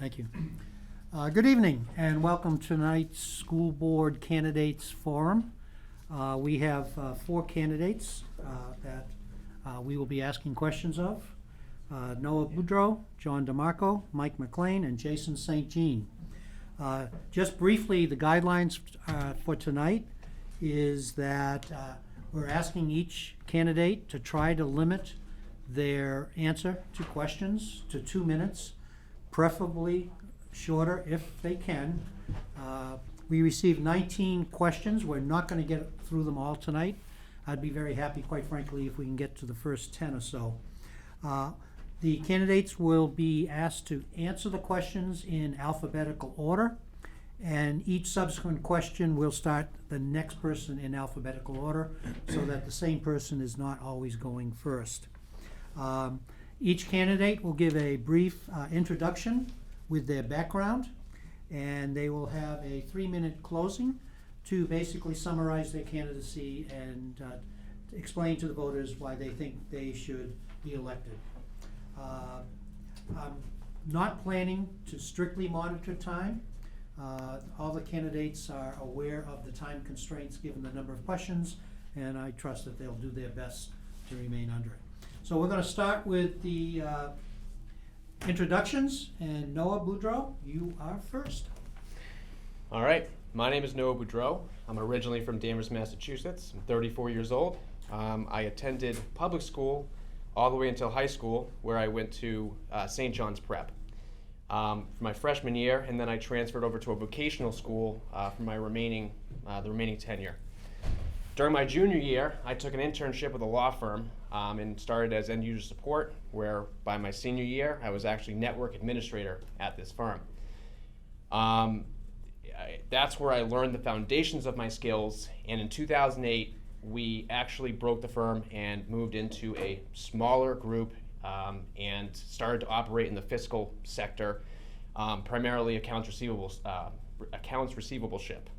Thank you. Good evening and welcome to tonight's School Board Candidates Forum. We have 4 candidates that we will be asking questions of. Noah Boudreau, John DeMarco, Mike Mclean, and Jason St. Jean. Just briefly, the guidelines for tonight is that we're asking each candidate to try to limit their answer to questions to 2 minutes, preferably shorter if they can. We received 19 questions. We're not going to get through them all tonight. I'd be very happy, quite frankly, if we can get to the first 10 or so. The candidates will be asked to answer the questions in alphabetical order, and each subsequent question will start the next person in alphabetical order so that the same person is not always going first. Each candidate will give a brief introduction with their background, and they will have a 3-minute closing to basically summarize their candidacy and explain to the voters why they think they should be elected. I'm not planning to strictly monitor time. All the candidates are aware of the time constraints given the number of questions, and I trust that they'll do their best to remain under it. So we're going to start with the introductions, and Noah Boudreau, you are first. All right, my name is Noah Boudreau. I'm originally from Danvers, Massachusetts. I'm 34 years old. I attended public school all the way until high school, where I went to St. John's Prep for my freshman year, and then I transferred over to a vocational school for my remaining tenure. During my junior year, I took an internship with a law firm and started as end user support, where by my senior year, I was actually network administrator at this firm. That's where I learned the foundations of my skills, and in 2008, we actually broke the firm and moved into a smaller group and started to operate in the fiscal sector, primarily accounts receivable-ship.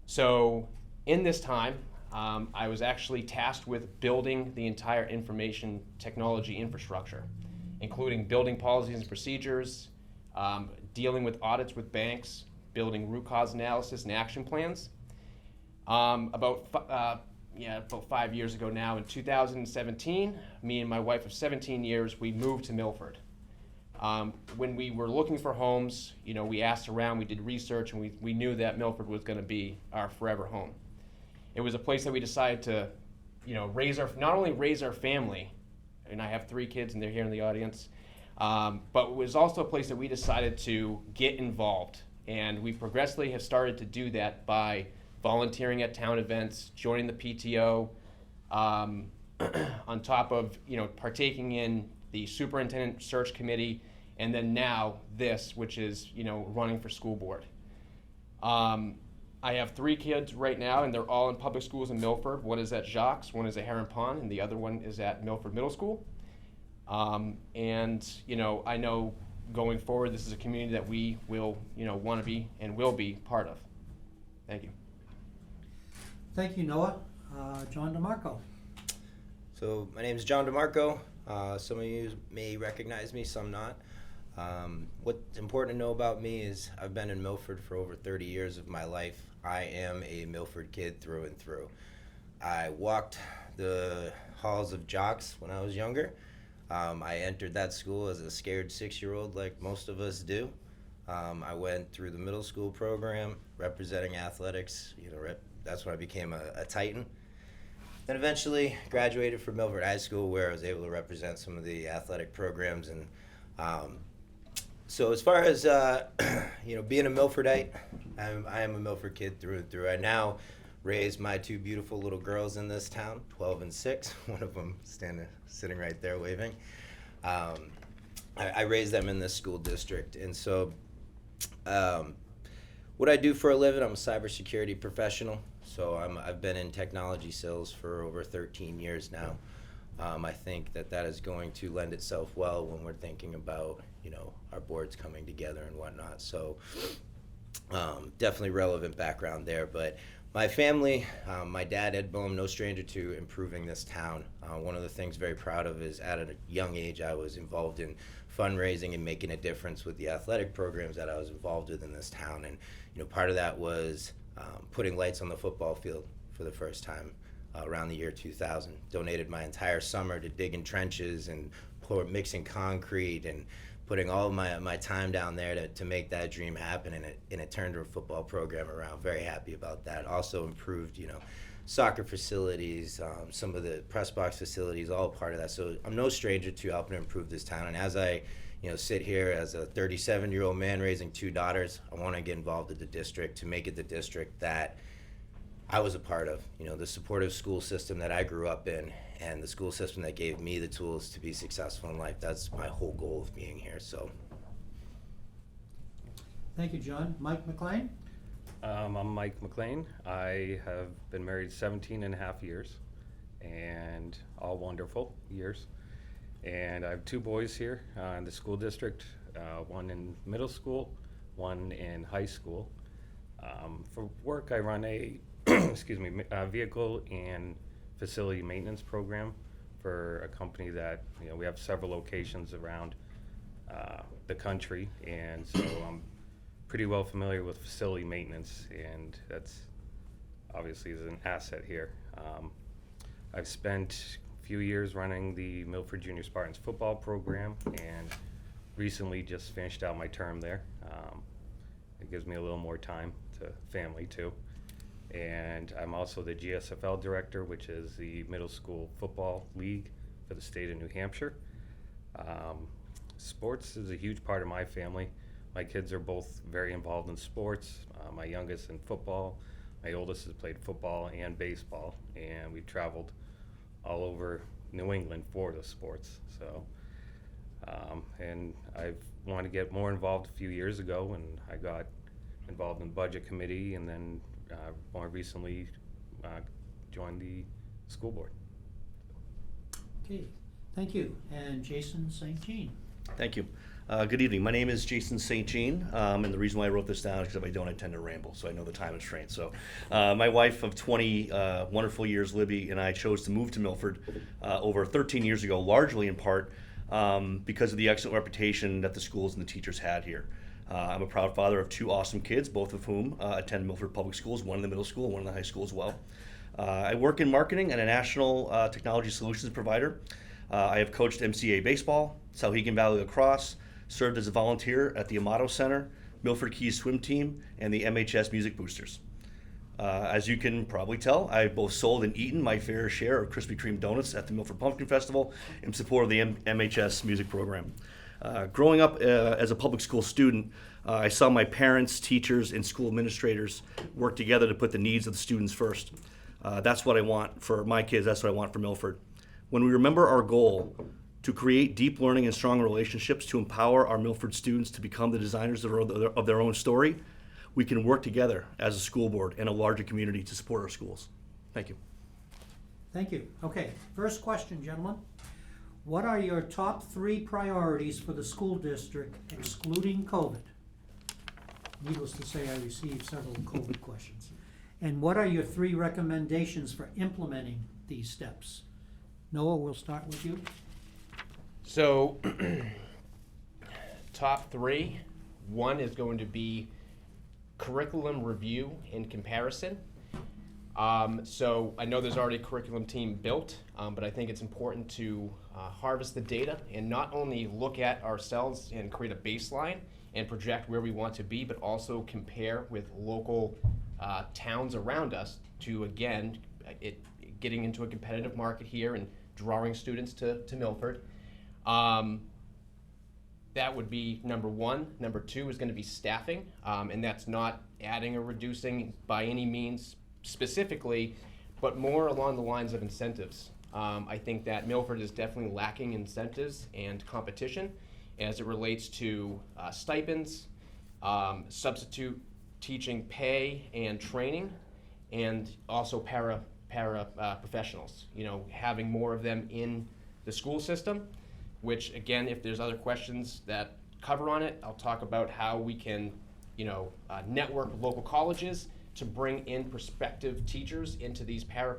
So in this time, I was actually tasked with building the entire information technology infrastructure, including building policies and procedures, dealing with audits with banks, building root cause analysis and action plans. About 5 years ago now, in 2017, me and my wife of 17 years, we moved to Milford. When we were looking for homes, we asked around, we did research, and we knew that Milford was going to be our forever home. It was a place that we decided to, not only raise our family, and I have 3 kids and they're here in the audience, but it was also a place that we decided to get involved. And we progressively have started to do that by volunteering at town events, joining the PTO, on top of partaking in the superintendent search committee, and then now this, which is running for school board. I have 3 kids right now, and they're all in public schools in Milford. One is at Jacques, one is at Heron Pond, and the other one is at Milford Middle School. And I know going forward, this is a community that we will want to be and will be part of. Thank you. Thank you, Noah. John DeMarco. So my name is John DeMarco. Some of you may recognize me, some not. What's important to know about me is I've been in Milford for over 30 years of my life. I am a Milford kid through and through. I walked the halls of Jacques when I was younger. I entered that school as a scared 6-year-old like most of us do. I went through the middle school program representing athletics. That's when I became a Titan. Then eventually graduated from Milford High School, where I was able to represent some of the athletic programs. And so as far as being a Milfordite, I am a Milford kid through and through. I now raise my 2 beautiful little girls in this town, 12 and 6. One of them sitting right there waving. I raised them in this school district. And so what I do for a living, I'm a cybersecurity professional. So I've been in technology sales for over 13 years now. I think that is going to lend itself well when we're thinking about, our boards coming together and whatnot. So definitely relevant background there. But my family, my dad, Ed Boehm, no stranger to improving this town. One of the things very proud of is at a young age I was involved in fundraising and making a difference with the athletic programs that I was involved with in this town. And part of that was putting lights on the football field for the first time around the year 2000. Donated my entire summer to digging trenches and mixing concrete and putting all of my time down there to make that dream happen, and it turned our football program around. Very happy about that. Also improved, soccer facilities, some of the press box facilities, all part of that. So I'm no stranger to helping improve this town. And as I, sit here as a 37-year-old man raising 2 daughters, I want to get involved with the district to make it the district that I was a part of. The supportive school system that I grew up in, and the school system that gave me the tools to be successful in life. That's my whole goal of being here. So. Thank you, John. Mike Mclean? I'm Mike Mclean. I have been married 17 and a half years, and all wonderful years. And I have 2 boys here in the school district, one in middle school, one in high school. For work, I run a vehicle and facility maintenance program for a company that, we have several locations around the country, and so I'm pretty well familiar with facility maintenance, and that's obviously is an asset here. I've spent a few years running the Milford Junior Spartans football program, and recently just finished out my term there. It gives me a little more time to family too. And I'm also the GSFL director, which is the middle school football league for the state of New Hampshire. Sports is a huge part of my family. My kids are both very involved in sports. My youngest in football. My oldest has played football and baseball, and we've traveled all over New England for the sports. So, and I've wanted to get more involved a few years ago, and I got involved in the budget committee, and then more recently joined the school board. Okay, thank you. And Jason St. Jean? Thank you. Good evening. My name is Jason St. Jean, and the reason why I wrote this down is because if I don't, I tend to ramble, so I know the time is strained. So my wife of 20 wonderful years, Libby, and I chose to move to Milford over 13 years ago, largely in part because of the excellent reputation that the schools and the teachers had here. I'm a proud father of 2 awesome kids, both of whom attend Milford Public Schools, one in the middle school, one in the high school as well. I work in marketing at a national technology solutions provider. I have coached MCA baseball, Sauhegan Valley lacrosse, served as a volunteer at the Amato Center, Milford Keys swim team, and the MHS Music Boosters. As you can probably tell, I've both sold and eaten my fair share of Krispy Kreme donuts at the Milford Pumpkin Festival in support of the MHS music program. Growing up as a public school student, I saw my parents, teachers, and school administrators work together to put the needs of the students first. That's what I want for my kids. That's what I want for Milford. When we remember our goal to create deep learning and strong relationships to empower our Milford students to become the designers of their own story, we can work together as a school board and a larger community to support our schools. Thank you. Thank you. Okay, first question, gentlemen. What are your top 3 priorities for the school district excluding COVID? Needless to say, I received several COVID questions. And what are your 3 recommendations for implementing these steps? Noah, we'll start with you. So, top 3, one is going to be curriculum review and comparison. So I know there's already a curriculum team built, but I think it's important to harvest the data and not only look at ourselves and create a baseline and project where we want to be, but also compare with local towns around us to, again, getting into a competitive market here and drawing students to Milford. That would be number 1. Number 2 is going to be staffing, and that's not adding or reducing by any means specifically, but more along the lines of incentives. I think that Milford is definitely lacking incentives and competition as it relates to stipends, substitute teaching pay and training, and also para professionals. Having more of them in the school system, which again, if there's other questions that cover on it, I'll talk about how we can, network with local colleges to bring in prospective teachers into these para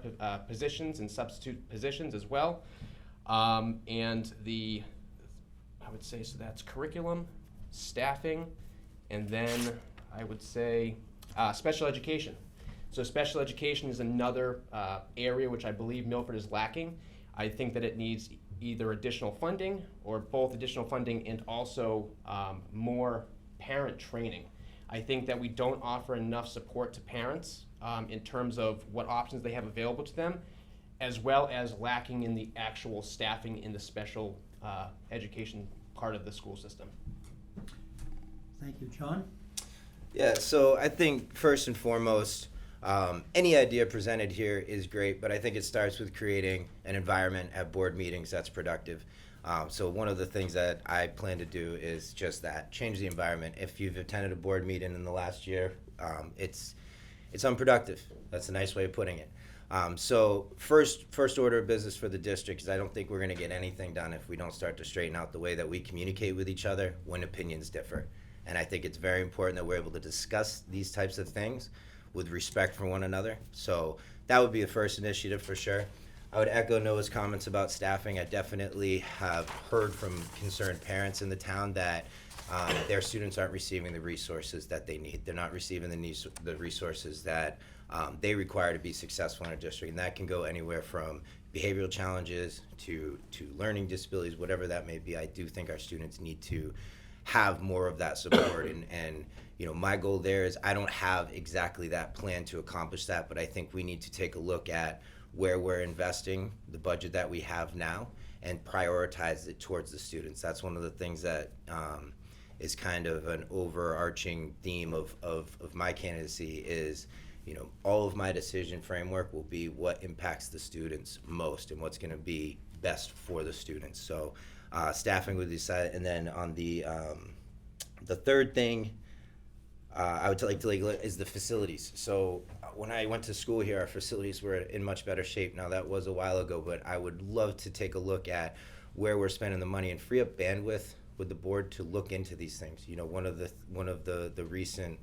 positions and substitute positions as well. And the I would say, so that's curriculum, staffing, and then I would say special education. So special education is another area which I believe Milford is lacking. I think that it needs either additional funding or both additional funding and also more parent training. I think that we don't offer enough support to parents in terms of what options they have available to them, as well as lacking in the actual staffing in the special education part of the school system. Thank you. John? Yeah, so I think first and foremost, any idea presented here is great, but I think it starts with creating an environment at board meetings that's productive. So one of the things that I plan to do is just that, change the environment. If you've attended a board meeting in the last year, it's unproductive. That's a nice way of putting it. So first order of business for the district is I don't think we're going to get anything done if we don't start to straighten out the way that we communicate with each other when opinions differ. And I think it's very important that we're able to discuss these types of things with respect for one another. So that would be the first initiative for sure. I would echo Noah's comments about staffing. I definitely have heard from concerned parents in the town that their students aren't receiving the resources that they need. They're not receiving the resources that they require to be successful in our district. And that can go anywhere from behavioral challenges to learning disabilities, whatever that may be. I do think our students need to have more of that support. And you know, my goal there is I don't have exactly that plan to accomplish that, but I think we need to take a look at where we're investing the budget that we have now and prioritize it towards the students. That's one of the things that is kind of an overarching theme of my candidacy is, you know, all of my decision framework will be what impacts the students most and what's going to be best for the students. So staffing would decide, and then on the third thing I would like to is the facilities. So when I went to school here, our facilities were in much better shape. Now that was a while ago, but I would love to take a look at where we're spending the money and free up bandwidth with the board to look into these things. You know, one of the recent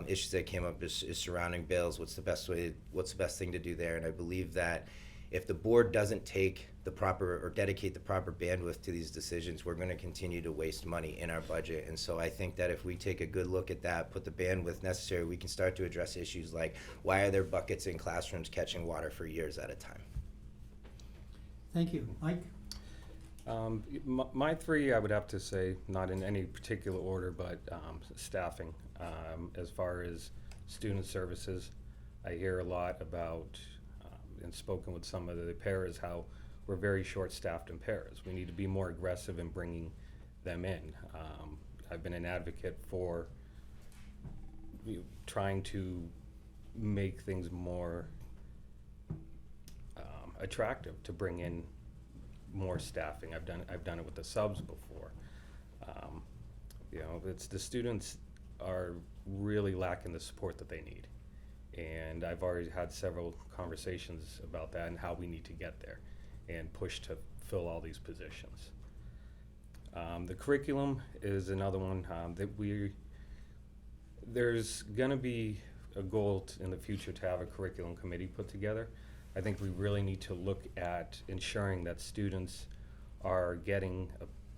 issues that came up is surrounding bills. What's the best thing to do there? And I believe that if the board doesn't take the proper or dedicate the proper bandwidth to these decisions, we're going to continue to waste money in our budget. And so I think that if we take a good look at that, put the bandwidth necessary, we can start to address issues like why are there buckets in classrooms catching water for years at a time? Thank you. Mike? My three, I would have to say, not in any particular order, but staffing. As far as student services, I hear a lot about and spoken with some of the paras how we're very short-staffed in paras. We need to be more aggressive in bringing them in. I've been an advocate for trying to make things more attractive to bring in more staffing. I've done it with the subs before. You know, it's the students are really lacking the support that they need. And I've already had several conversations about that and how we need to get there and push to fill all these positions. The curriculum is another one that there's going to be a goal in the future to have a curriculum committee put together. I think we really need to look at ensuring that students are getting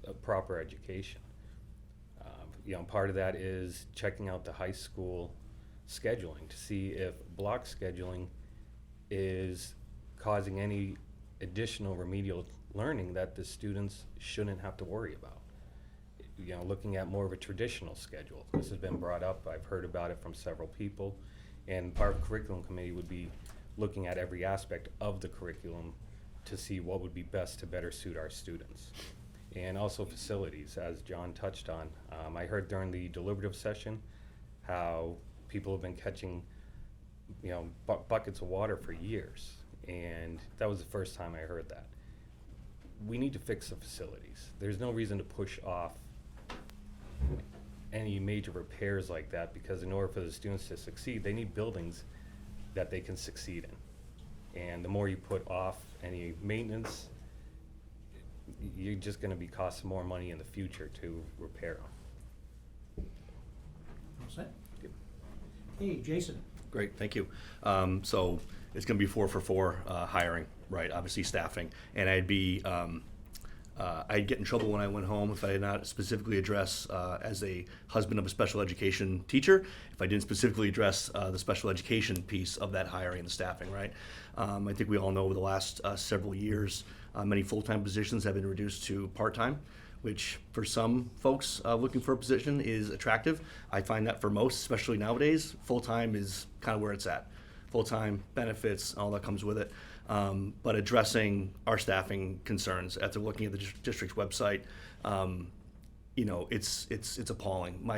a proper education. You know, part of that is checking out the high school scheduling to see if block scheduling is causing any additional remedial learning that the students shouldn't have to worry about. You know, looking at more of a traditional schedule. This has been brought up, I've heard about it from several people, and part of the curriculum committee would be looking at every aspect of the curriculum to see what would be best to better suit our students. And also facilities, as John touched on. I heard during the deliberative session how people have been catching, you know, buckets of water for years, and that was the first time I heard that. We need to fix the facilities. There's no reason to push off any major repairs like that, because in order for the students to succeed, they need buildings that they can succeed in. And the more you put off any maintenance, you're just going to be costing more money in the future to repair them. All set? Hey, Jason. Great, thank you. So it's going to be 4 for 4 hiring, right? Obviously staffing, and I'd be I'd get in trouble when I went home if I did not specifically address, as a husband of a special education teacher, if I didn't specifically address the special education piece of that hiring and the staffing, right? I think we all know over the last several years, many full-time positions have been reduced to part-time, which for some folks looking for a position is attractive. I find that for most, especially nowadays, full-time is kind of where it's at. Full-time, benefits, all that comes with it. But addressing our staffing concerns after looking at the district's website, it's appalling.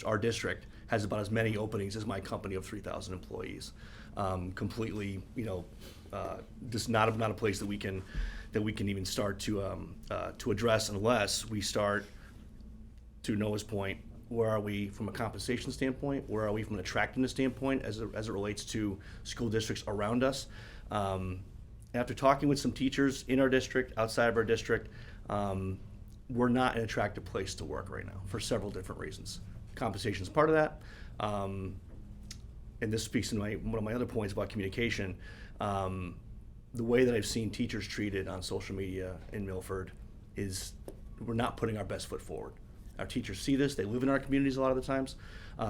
Our district has about as many openings as my company of 3,000 employees. Completely, just not a place that we can even start to address unless we start, to Noah's point, where are we from a compensation standpoint? Where are we from an attractiveness standpoint as it relates to school districts around us? After talking with some teachers in our district, outside of our district, we're not an attractive place to work right now for several different reasons. Compensation is part of that. And this speaks to one of my other points about communication. The way that I've seen teachers treated on social media in Milford is we're not putting our best foot forward. Our teachers see this, they live in our communities a lot of the times,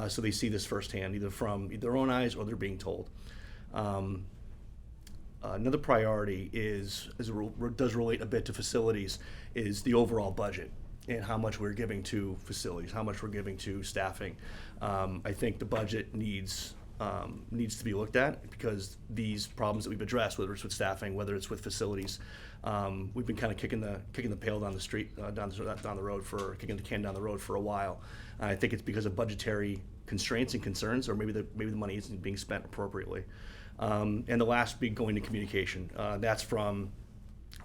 so they see this firsthand, either from their own eyes or they're being told. Another priority does relate a bit to facilities, is the overall budget and how much we're giving to facilities, how much we're giving to staffing. I think the budget needs to be looked at, because these problems that we've addressed, whether it's with staffing, whether it's with facilities, we've been kind of kicking the pail down the street, down the road kicking the can down the road for a while. I think it's because of budgetary constraints and concerns, or maybe the money isn't being spent appropriately. And the last big going to communication. That's from,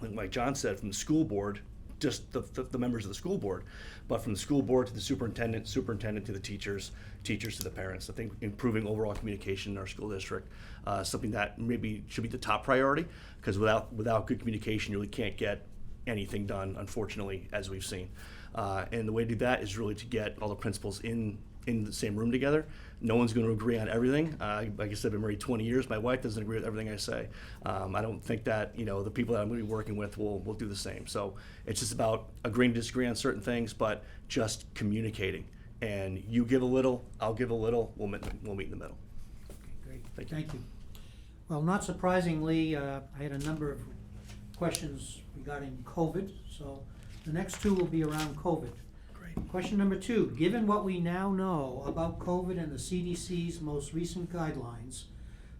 like John said, from the school board, just the members of the school board, but from the school board to the superintendent to the teachers to the parents. I think improving overall communication in our school district, something that maybe should be the top priority, because without good communication, you really can't get anything done, unfortunately, as we've seen. And the way to do that is really to get all the principals in the same room together. No one's going to agree on everything. Like I said, I've been married 20 years. My wife doesn't agree with everything I say. I don't think that the people that I'm going to be working with will do the same. So it's just about agreeing to disagree on certain things, but just communicating. And you give a little, I'll give a little. We'll meet in the middle. Okay, great. Thank you. Well, not surprisingly, I had a number of questions regarding COVID, so the next two will be around COVID. Question number 2, given what we now know about COVID and the CDC's most recent guidelines,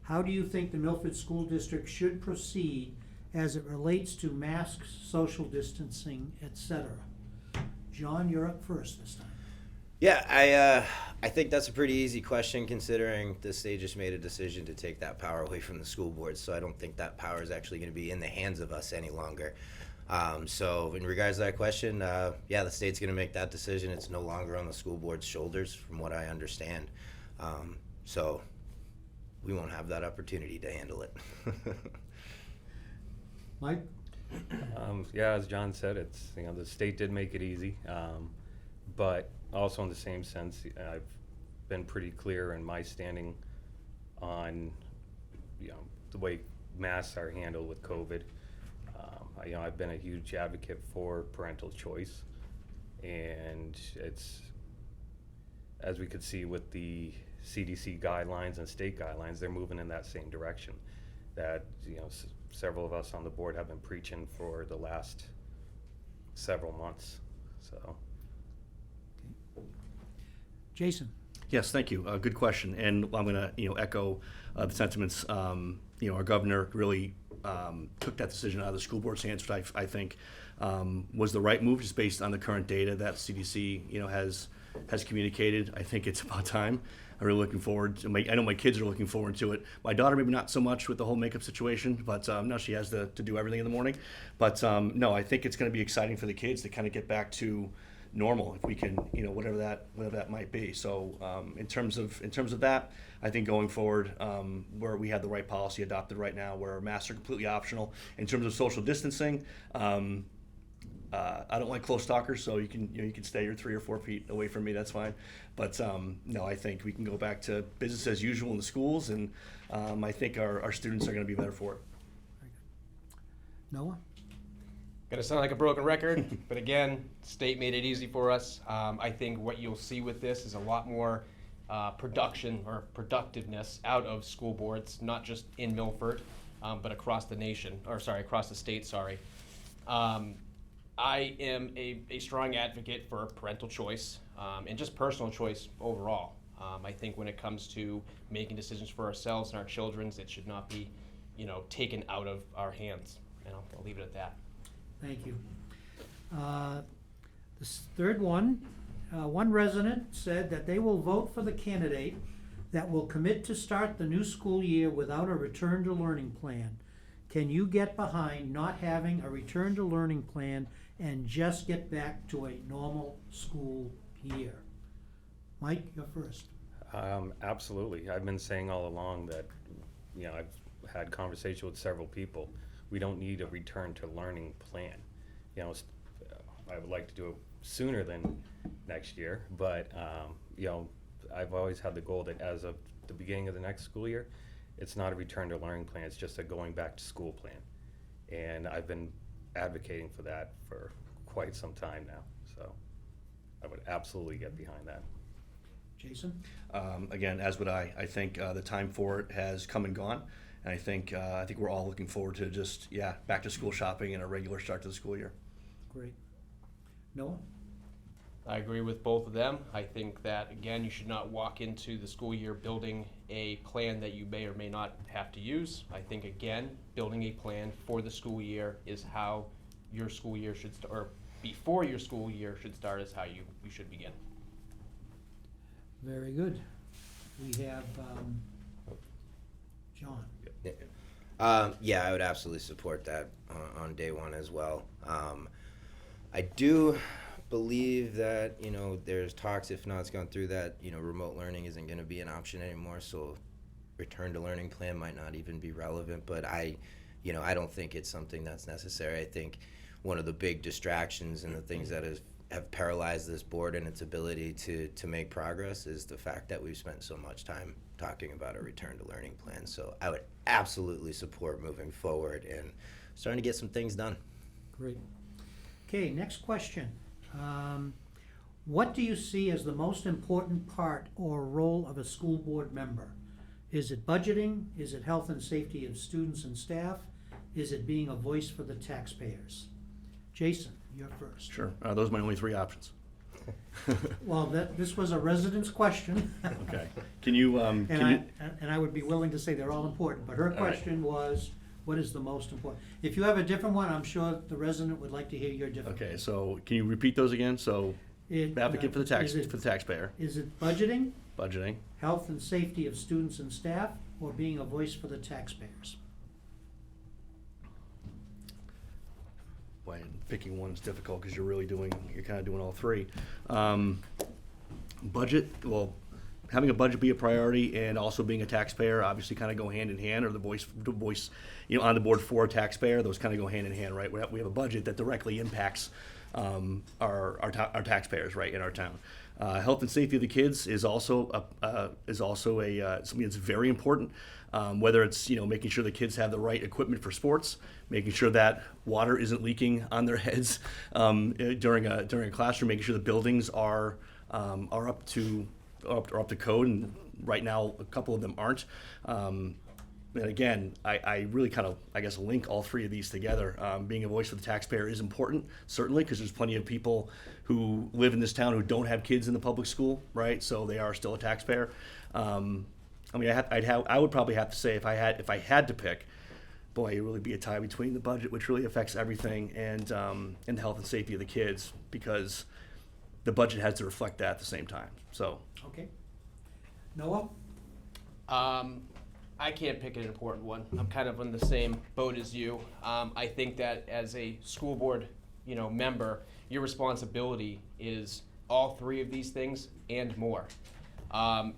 how do you think the Milford School District should proceed as it relates to masks, social distancing, etc.? John, you're up first this time. Yeah, I think that's a pretty easy question, considering the state just made a decision to take that power away from the school board, so I don't think that power is actually going to be in the hands of us any longer. So in regards to that question, the state's going to make that decision. It's no longer on the school board's shoulders, from what I understand. So we won't have that opportunity to handle it. Mike? As John said, it's the state did make it easy, but also in the same sense, I've been pretty clear in my standing on the way masks are handled with COVID. I've been a huge advocate for parental choice, and it's, as we could see with the CDC guidelines and state guidelines, they're moving in that same direction that several of us on the board have been preaching for the last several months. So, Jason? Yes, thank you. Good question, and I'm going to echo the sentiments. Our governor really took that decision out of the school board's hands, which I think was the right move, just based on the current data that CDC has communicated. I think it's about time. I'm really looking forward to I know my kids are looking forward to it. My daughter maybe not so much with the whole makeup situation, but now she has to do everything in the morning. But no, I think it's going to be exciting for the kids to kind of get back to normal, if we can, whatever that might be. So in terms of that, I think going forward, where we have the right policy adopted right now, where masks are completely optional. In terms of social distancing, I don't like close talkers, so you can stay your 3 or 4 feet away from me. That's fine. But no, I think we can go back to business as usual in the schools, and I think our students are going to be better for it. Noah? Gonna sound like a broken record, but again, state made it easy for us. I think what you'll see with this is a lot more production or productiveness out of school boards, not just in Milford, but across the nation, or sorry, across the state, sorry. I am a strong advocate for parental choice and just personal choice overall. I think when it comes to making decisions for ourselves and our children's, it should not be, taken out of our hands. And I'll leave it at that. Thank you. This third one, one resident said that they will vote for the candidate that will commit to start the new school year without a return to learning plan. Can you get behind not having a return to learning plan and just get back to a normal school year? Mike, you're first. Absolutely. I've been saying all along that, I've had conversation with several people. We don't need a return to learning plan. I would like to do it sooner than next year, but, I've always had the goal that as of the beginning of the next school year, it's not a return to learning plan, it's just a going back to school plan. And I've been advocating for that for quite some time now, so I would absolutely get behind that. Jason? Again, as would I. I think the time for it has come and gone. And I think we're all looking forward to just, back to school shopping and a regular start to the school year. Great. Noah? I agree with both of them. I think that, again, you should not walk into the school year building a plan that you may or may not have to use. I think, again, building a plan for the school year is how your school year should start, or before your school year should start is how you should begin. Very good. We have John. I would absolutely support that on day one as well. I do believe that, there's talks, if not it's gone through that, remote learning isn't going to be an option anymore, so return to learning plan might not even be relevant, but I don't think it's something that's necessary. I think one of the big distractions and the things that have paralyzed this board and its ability to make progress is the fact that we've spent so much time talking about a return to learning plan. So I would absolutely support moving forward and starting to get some things done. Great. Okay, next question. What do you see as the most important part or role of a school board member? Is it budgeting? Is it health and safety of students and staff? Is it being a voice for the taxpayers? Jason, you're first. Sure. Those are my only three options. Well, this was a resident's question. Okay. Can you? And I would be willing to say they're all important, but her right. question was, what is the most important? If you have a different one, I'm sure the resident would like to hear your different. Okay. So can you repeat those again? So advocate for the is it taxpayer. Is it budgeting, Budgeting. health and safety of students and staff, or being a voice for the taxpayers? Boy, picking one is difficult because you're kind of doing all three. Budget, well, having a budget be a priority and also being a taxpayer obviously kind of go hand in hand, or the voice, on the board for a taxpayer, those kind of go hand in hand, right? We have a budget that directly impacts our taxpayers, right, in our town. Health and safety of the kids is also something that's very important. Whether it's making sure the kids have the right equipment for sports, making sure that water isn't leaking on their heads during a classroom, making sure the buildings are up to code, and right now a couple of them aren't. And again, I really kind of, link all three of these together. Being a voice for the taxpayer is important, certainly, because there's plenty of people who live in this town who don't have kids in the public school, right? So they are still a taxpayer. I would probably have to say if I had to pick, boy, it would really be a tie between the budget, which really affects everything, and the health and safety of the kids, because the budget has to reflect that at the same time. So. Okay. Noah? I can't pick an important one. I'm kind of on the same boat as you. I think that as a school board, member, your responsibility is all three of these things and more.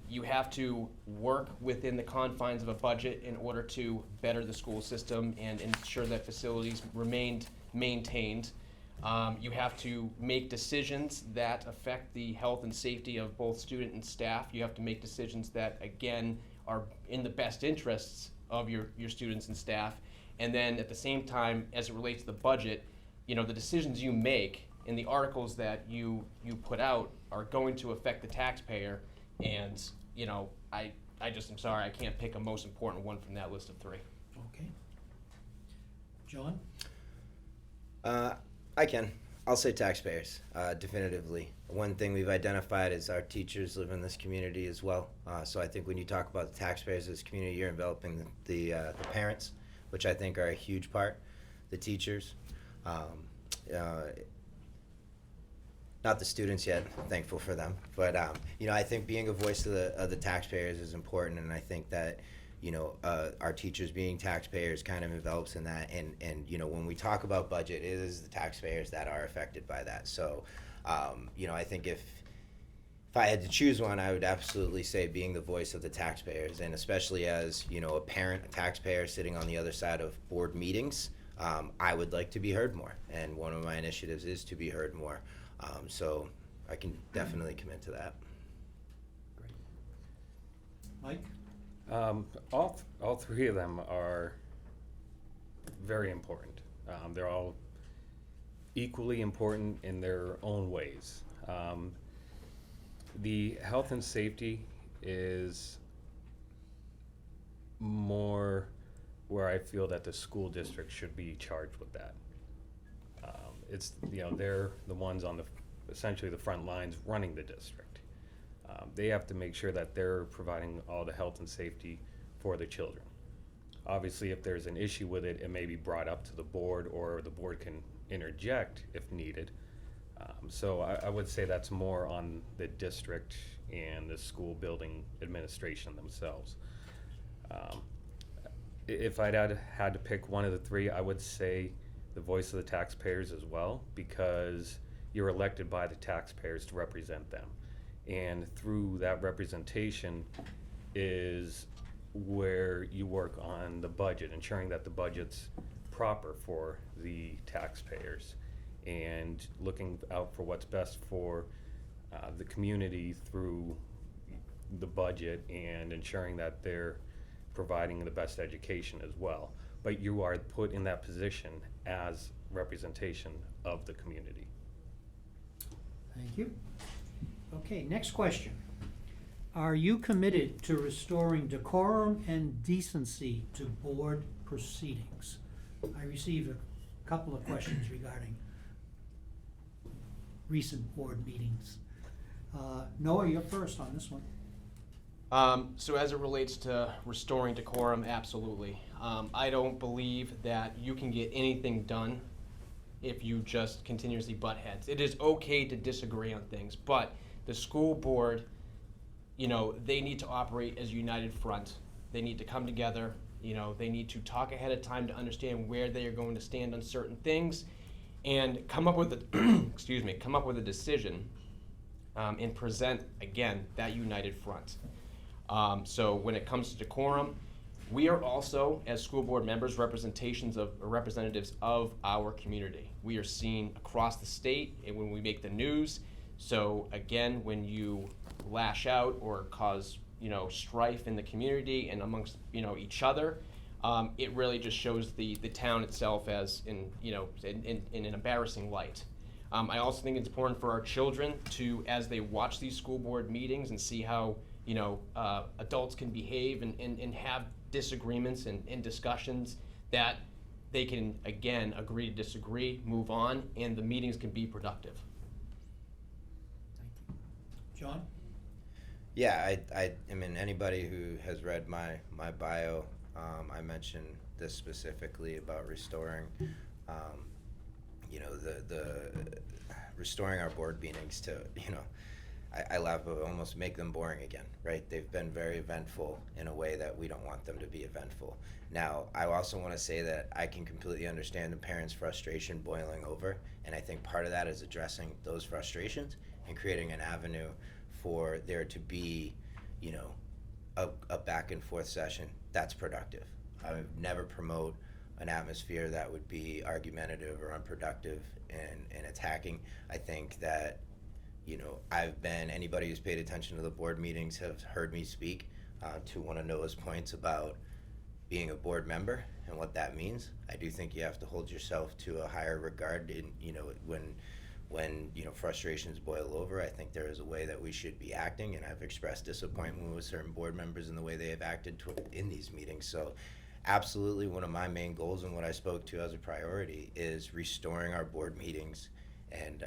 You have to work within the confines of a budget in order to better the school system and ensure that facilities remained maintained. You have to make decisions that affect the health and safety of both student and staff. You have to make decisions that, again, are in the best interests of your students and staff. And then at the same time, as it relates to the budget, the decisions you make and the articles that you put out are going to affect the taxpayer. And, I just am sorry, I can't pick a most important one from that list of three. Okay. John? I can. I'll say taxpayers, definitively. One thing we've identified is our teachers live in this community as well. So I think when you talk about the taxpayers of this community, you're enveloping the parents, which I think are a huge part, the teachers. Not the students yet, I'm thankful for them. But, I think being a voice of the taxpayers is important, and I think that, our teachers being taxpayers kind of envelops in that. And when we talk about budget, it is the taxpayers that are affected by that. So, I think if I had to choose one, I would absolutely say being the voice of the taxpayers, and especially as, a parent, a taxpayer sitting on the other side of board meetings, I would like to be heard more. And one of my initiatives is to be heard more. So I can definitely commit to that. Mike? All three of them are very important. They're all equally important in their own ways. The health and safety is more where I feel that the school district should be charged with that. It's, they're the ones on essentially the front lines running the district. They have to make sure that they're providing all the health and safety for the children. Obviously, if there's an issue with it, it may be brought up to the board, or the board can interject if needed. So I would say that's more on the district and the school building administration themselves. If I'd had to pick one of the three, I would say the voice of the taxpayers as well, because you're elected by the taxpayers to represent them. And through that representation is where you work on the budget, ensuring that the budget's proper for the taxpayers, and looking out for what's best for the community through the budget, and ensuring that they're providing the best education as well. But you are put in that position as representation of the community. Thank you. Okay, next question. Are you committed to restoring decorum and decency to board proceedings? I received a couple of questions regarding recent board meetings. Noah, you're first on this one. So as it relates to restoring decorum, absolutely. I don't believe that you can get anything done if you just continuously butt heads. It is okay to disagree on things, but the school board, they need to operate as a united front. They need to come together. They need to talk ahead of time to understand where they are going to stand on certain things, and come up with a come up with a decision, and present again that united front. So when it comes to decorum, we are also, as school board members, representatives of our community. We are seen across the state and when we make the news. So again, when you lash out or cause, strife in the community and amongst, each other, it really just shows the town itself as in an embarrassing light. I also think it's important for our children to, as they watch these school board meetings and see how adults can behave and have disagreements and discussions, that they can, again, agree to disagree, move on, and the meetings can be productive. Thank you. John? Yeah, I mean, anybody who has read my bio, I mentioned this specifically about restoring, the restoring our board meetings to, I laugh, but almost make them boring again, right? They've been very eventful in a way that we don't want them to be eventful. Now, I also want to say that I can completely understand the parents' frustration boiling over, and I think part of that is addressing those frustrations and creating an avenue for there to be, a back and forth session that's productive. I would never promote an atmosphere that would be argumentative or unproductive and attacking. I think that anybody who's paid attention to the board meetings have heard me speak to one of Noah's points about, being a board member and what that means. I do think you have to hold yourself to a higher regard in, when frustrations boil over. I think there is a way that we should be acting, and I've expressed disappointment with certain board members in the way they have acted in these meetings. So absolutely, one of my main goals and what I spoke to as a priority is restoring our board meetings and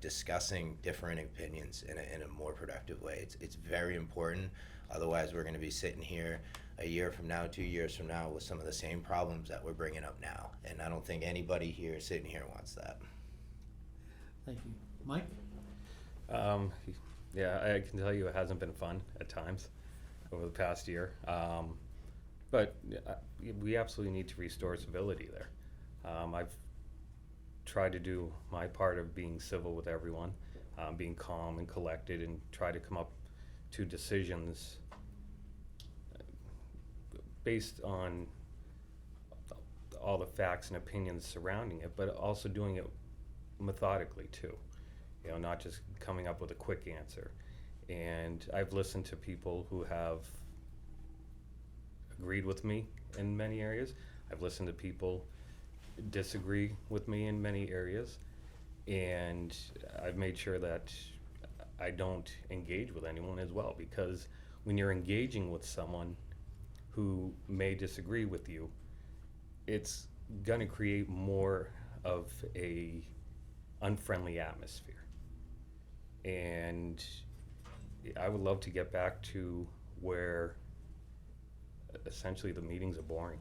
discussing different opinions in a more productive way. It's very important. Otherwise, we're going to be sitting here a year from now, 2 years from now, with some of the same problems that we're bringing up now. And I don't think anybody here sitting here wants that. Thank you. Mike? Yeah, I can tell you it hasn't been fun at times over the past year. But we absolutely need to restore civility there. I've tried to do my part of being civil with everyone, being calm and collected, and try to come up to decisions based on all the facts and opinions surrounding it, but also doing it methodically too. Not just coming up with a quick answer. And I've listened to people who have agreed with me in many areas. I've listened to people disagree with me in many areas, and I've made sure that I don't engage with anyone as well, because when you're engaging with someone who may disagree with you, it's going to create more of a unfriendly atmosphere. And I would love to get back to where essentially the meetings are boring.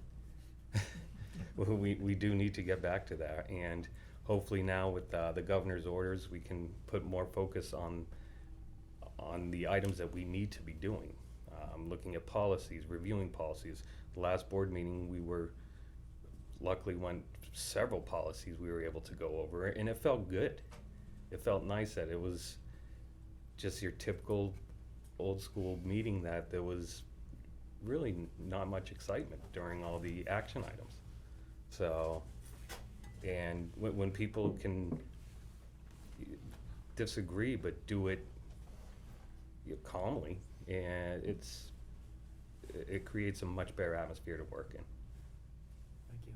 We do need to get back to that, and hopefully now with the governor's orders, we can put more focus on the items that we need to be doing. Looking at policies, reviewing policies. The last board meeting, luckily went several policies we were able to go over, and it felt good. It felt nice that it was just your typical old school meeting, that there was really not much excitement during all the action items. So, and when people can disagree but do it calmly, and it creates a much better atmosphere to work in. Thank you.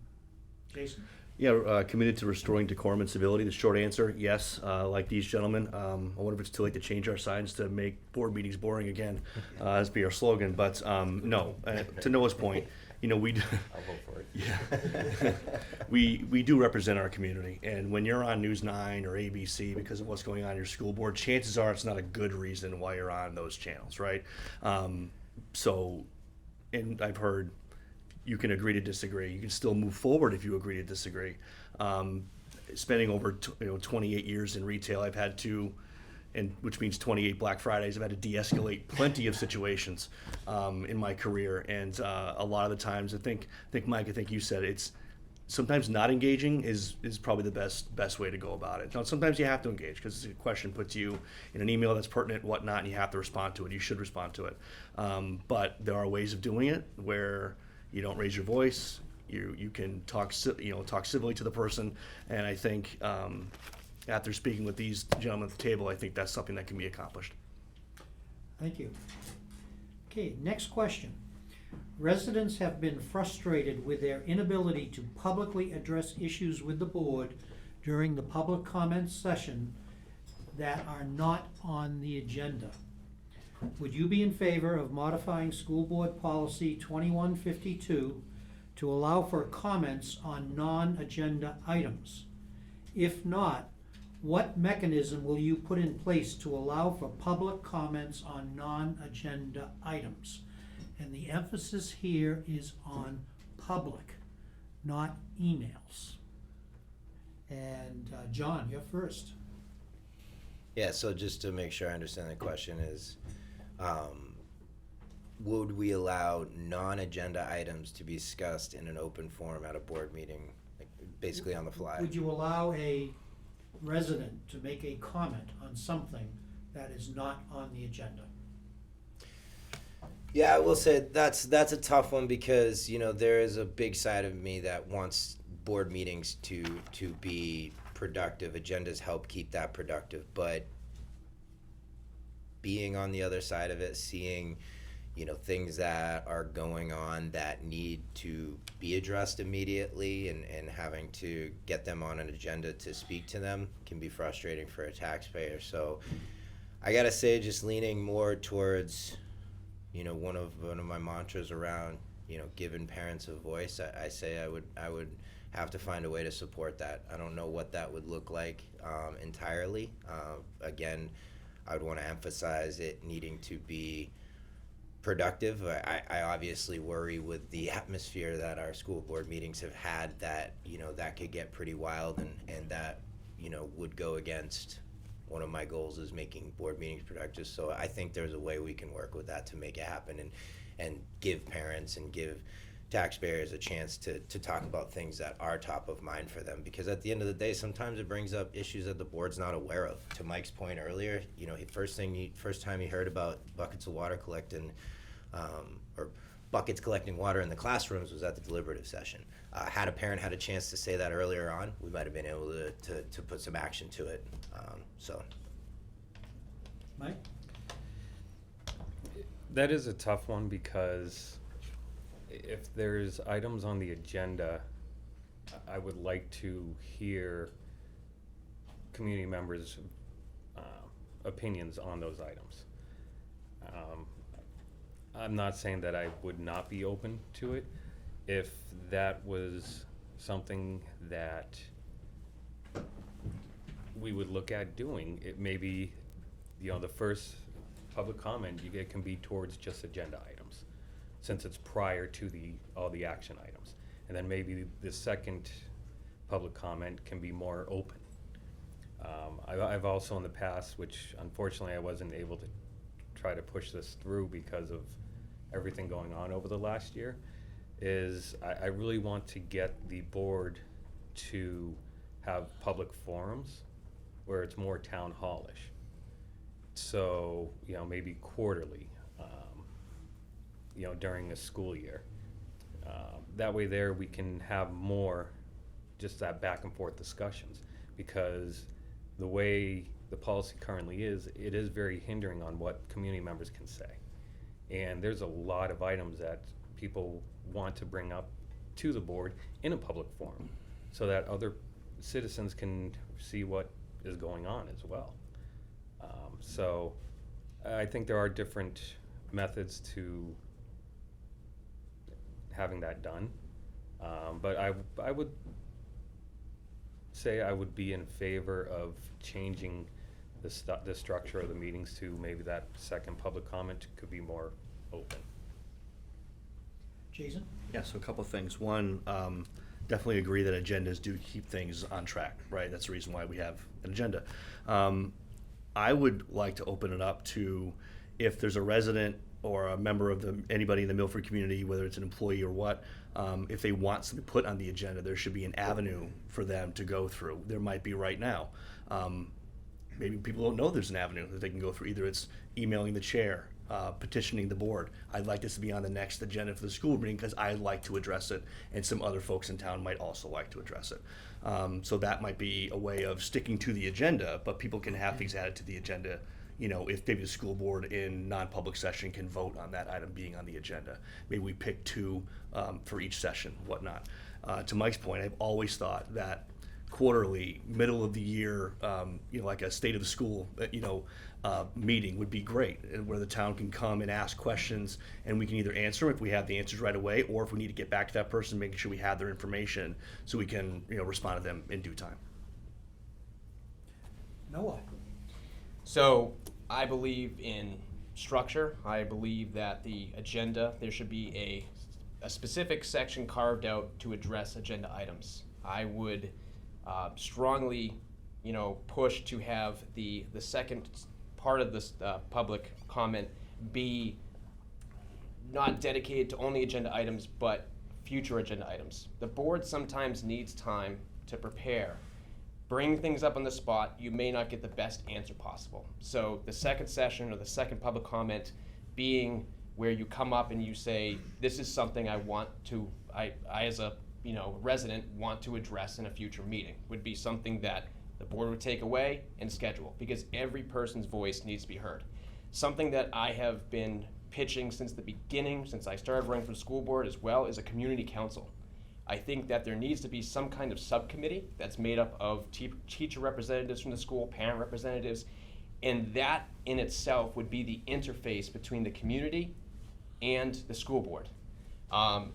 Jason? Yeah, committed to restoring decorum and civility. The short answer, yes. Like these gentlemen, I wonder if it's too late to change our signs to make board meetings boring again. That'd be our slogan. But no, to Noah's point, we I'll vote for it. yeah, we do represent our community. And when you're on News 9 or ABC because of what's going on in your school board, chances are it's not a good reason why you're on those channels, right? So, and I've heard, you can agree to disagree. You can still move forward if you agree to disagree. Spending over 28 years in retail, I've had to, and which means 28 Black Fridays, I've had to de-escalate plenty of situations in my career. And a lot of the times, I think Mike, I think you said it's sometimes not engaging is probably the best way to go about it. Now, sometimes you have to engage because a question puts you in an email that's pertinent, whatnot, and you have to respond to it. You should respond to it. But there are ways of doing it where you don't raise your voice. You can talk civilly to the person, and I think after speaking with these gentlemen at the table, I think that's something that can be accomplished. Thank you. Okay, next question. Residents have been frustrated with their inability to publicly address issues with the board during the public comment session that are not on the agenda. Would you be in favor of modifying School Board Policy 2152 to allow for comments on non-agenda items? If not, what mechanism will you put in place to allow for public comments on non-agenda items? And the emphasis here is on public, not emails. And John, you're first. Yeah, so just to make sure I understand the question is, would we allow non-agenda items to be discussed in an open forum at a board meeting, like basically on the fly? Would you allow a resident to make a comment on something that is not on the agenda? Yeah, I will say that's a tough one because there is a big side of me that wants board meetings to be productive. Agendas help keep that productive, but being on the other side of it, seeing things that are going on that need to be addressed immediately, and having to get them on an agenda to speak to them can be frustrating for a taxpayer. So I gotta say, just leaning more towards, one of my mantras around, giving parents a voice. I say I would have to find a way to support that. I don't know what that would look like entirely. Again, I would want to emphasize it needing to be productive. I obviously worry with the atmosphere that our school board meetings have had that, that could get pretty wild, and that, would go against one of my goals is making board meetings productive. So I think there's a way we can work with that to make it happen, and give parents and give taxpayers a chance to talk about things that are top of mind for them. Because at the end of the day, sometimes it brings up issues that the board's not aware of. To Mike's point earlier, first time he heard about buckets of water collecting, or buckets collecting water in the classrooms was at the deliberative session. Had a parent had a chance to say that earlier on, we might have been able to put some action to it. So. Mike? That is a tough one, because if there's items on the agenda, I would like to hear community members' opinions on those items. I'm not saying that I would not be open to it if that was something that we would look at doing. It may be, the first public comment you get can be towards just agenda items, since it's prior to all the action items. And then maybe the second public comment can be more open. I've also in the past, which unfortunately I wasn't able to try to push this through because of everything going on over the last year, is I really want to get the board to have public forums where it's more town hallish. So, maybe quarterly, during a school year. That way there we can have more just that back and forth discussions, because the way the policy currently is, it is very hindering on what community members can say. And there's a lot of items that people want to bring up to the board in a public forum, so that other citizens can see what is going on as well. So I think there are different methods to having that done. But I would say I would be in favor of changing the structure of the meetings to maybe that second public comment could be more open. Jason? Yeah, so a couple of things. One, definitely agree that agendas do keep things on track, right? That's the reason why we have an agenda. I would like to open it up to, if there's a resident or a member of anybody in the Milford community, whether it's an employee or what, if they want something put on the agenda, there should be an avenue for them to go through. There might be right now. Maybe people don't know there's an avenue that they can go through. Either it's emailing the chair, petitioning the board. I'd like this to be on the next agenda for the school meeting because I'd like to address it, and some other folks in town might also like to address it. So that might be a way of sticking to the agenda, but people can have things added to the agenda. If maybe the school board in non-public session can vote on that item being on the agenda. Maybe we pick two for each session, whatnot. To Mike's point, I've always thought that quarterly, middle of the year, like a state of the school, meeting would be great, and where the town can come and ask questions, and we can either answer if we have the answers right away, or if we need to get back to that person, making sure we have their information so we can, respond to them in due time. Noah? So I believe in structure. I believe that the agenda, there should be a specific section carved out to address agenda items. I would strongly, push to have the second part of this public comment be not dedicated to only agenda items, but future agenda items. The board sometimes needs time to prepare. Bring things up on the spot, you may not get the best answer possible. So the second session or the second public comment being where you come up and you say, this is something I want to, I as a resident want to address in a future meeting, would be something that the board would take away and schedule, because every person's voice needs to be heard. Something that I have been pitching since the beginning, since I started running for the school board, as well as a community council. I think that there needs to be some kind of subcommittee that's made up of teacher representatives from the school, parent representatives, and that in itself would be the interface between the community and the school board.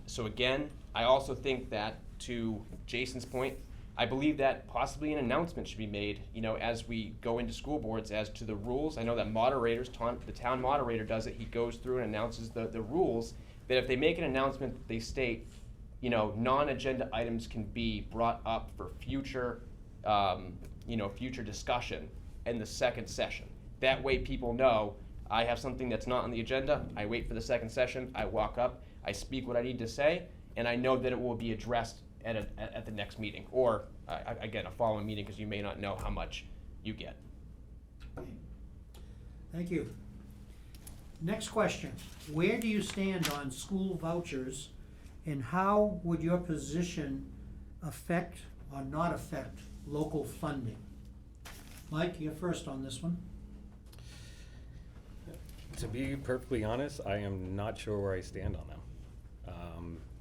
So again, I also think that, to Jason's point, I believe that possibly an announcement should be made, as we go into school boards as to the rules. I know that moderators, the town moderator does it. He goes through and announces the rules, that if they make an announcement that they state, non-agenda items can be brought up for future, future discussion in the second session. That way people know, I have something that's not on the agenda, I wait for the second session, I walk up, I speak what I need to say, and I know that it will be addressed at the next meeting, or again, a following meeting, because you may not know how much you get. Thank you. Next question. Where do you stand on school vouchers, and how would your position affect or not affect local funding? Mike, you're first on this one. To be perfectly honest, I am not sure where I stand on them.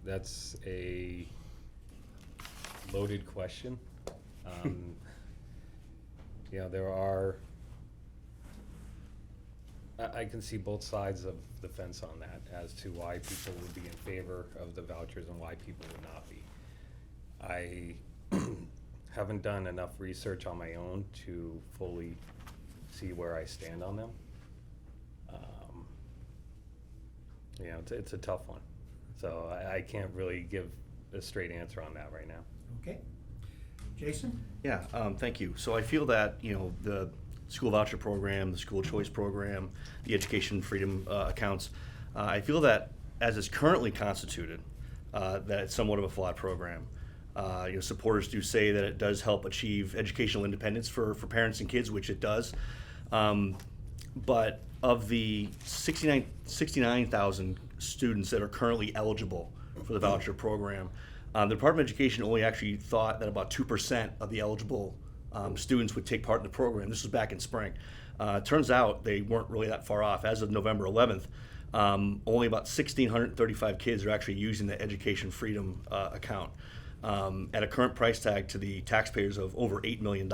That's a loaded question. There are, I can see both sides of the fence on that as to why people would be in favor of the vouchers and why people would not be. I haven't done enough research on my own to fully see where I stand on them. It's a tough one. So I can't really give a straight answer on that right now. Okay. Jason? Yeah, thank you. So I feel that, the school voucher program, the school choice program, the education freedom accounts, I feel that as it's currently constituted, that it's somewhat of a flawed program. Supporters do say that it does help achieve educational independence for parents and kids, which it does. But of the 69,000 students that are currently eligible for the voucher program, the Department of Education only actually thought that about 2% of the eligible students would take part in the program. This was back in spring. Turns out they weren't really that far off. As of November 11th, only about 1,635 kids are actually using the education freedom account at a current price tag to the taxpayers of over $8 million.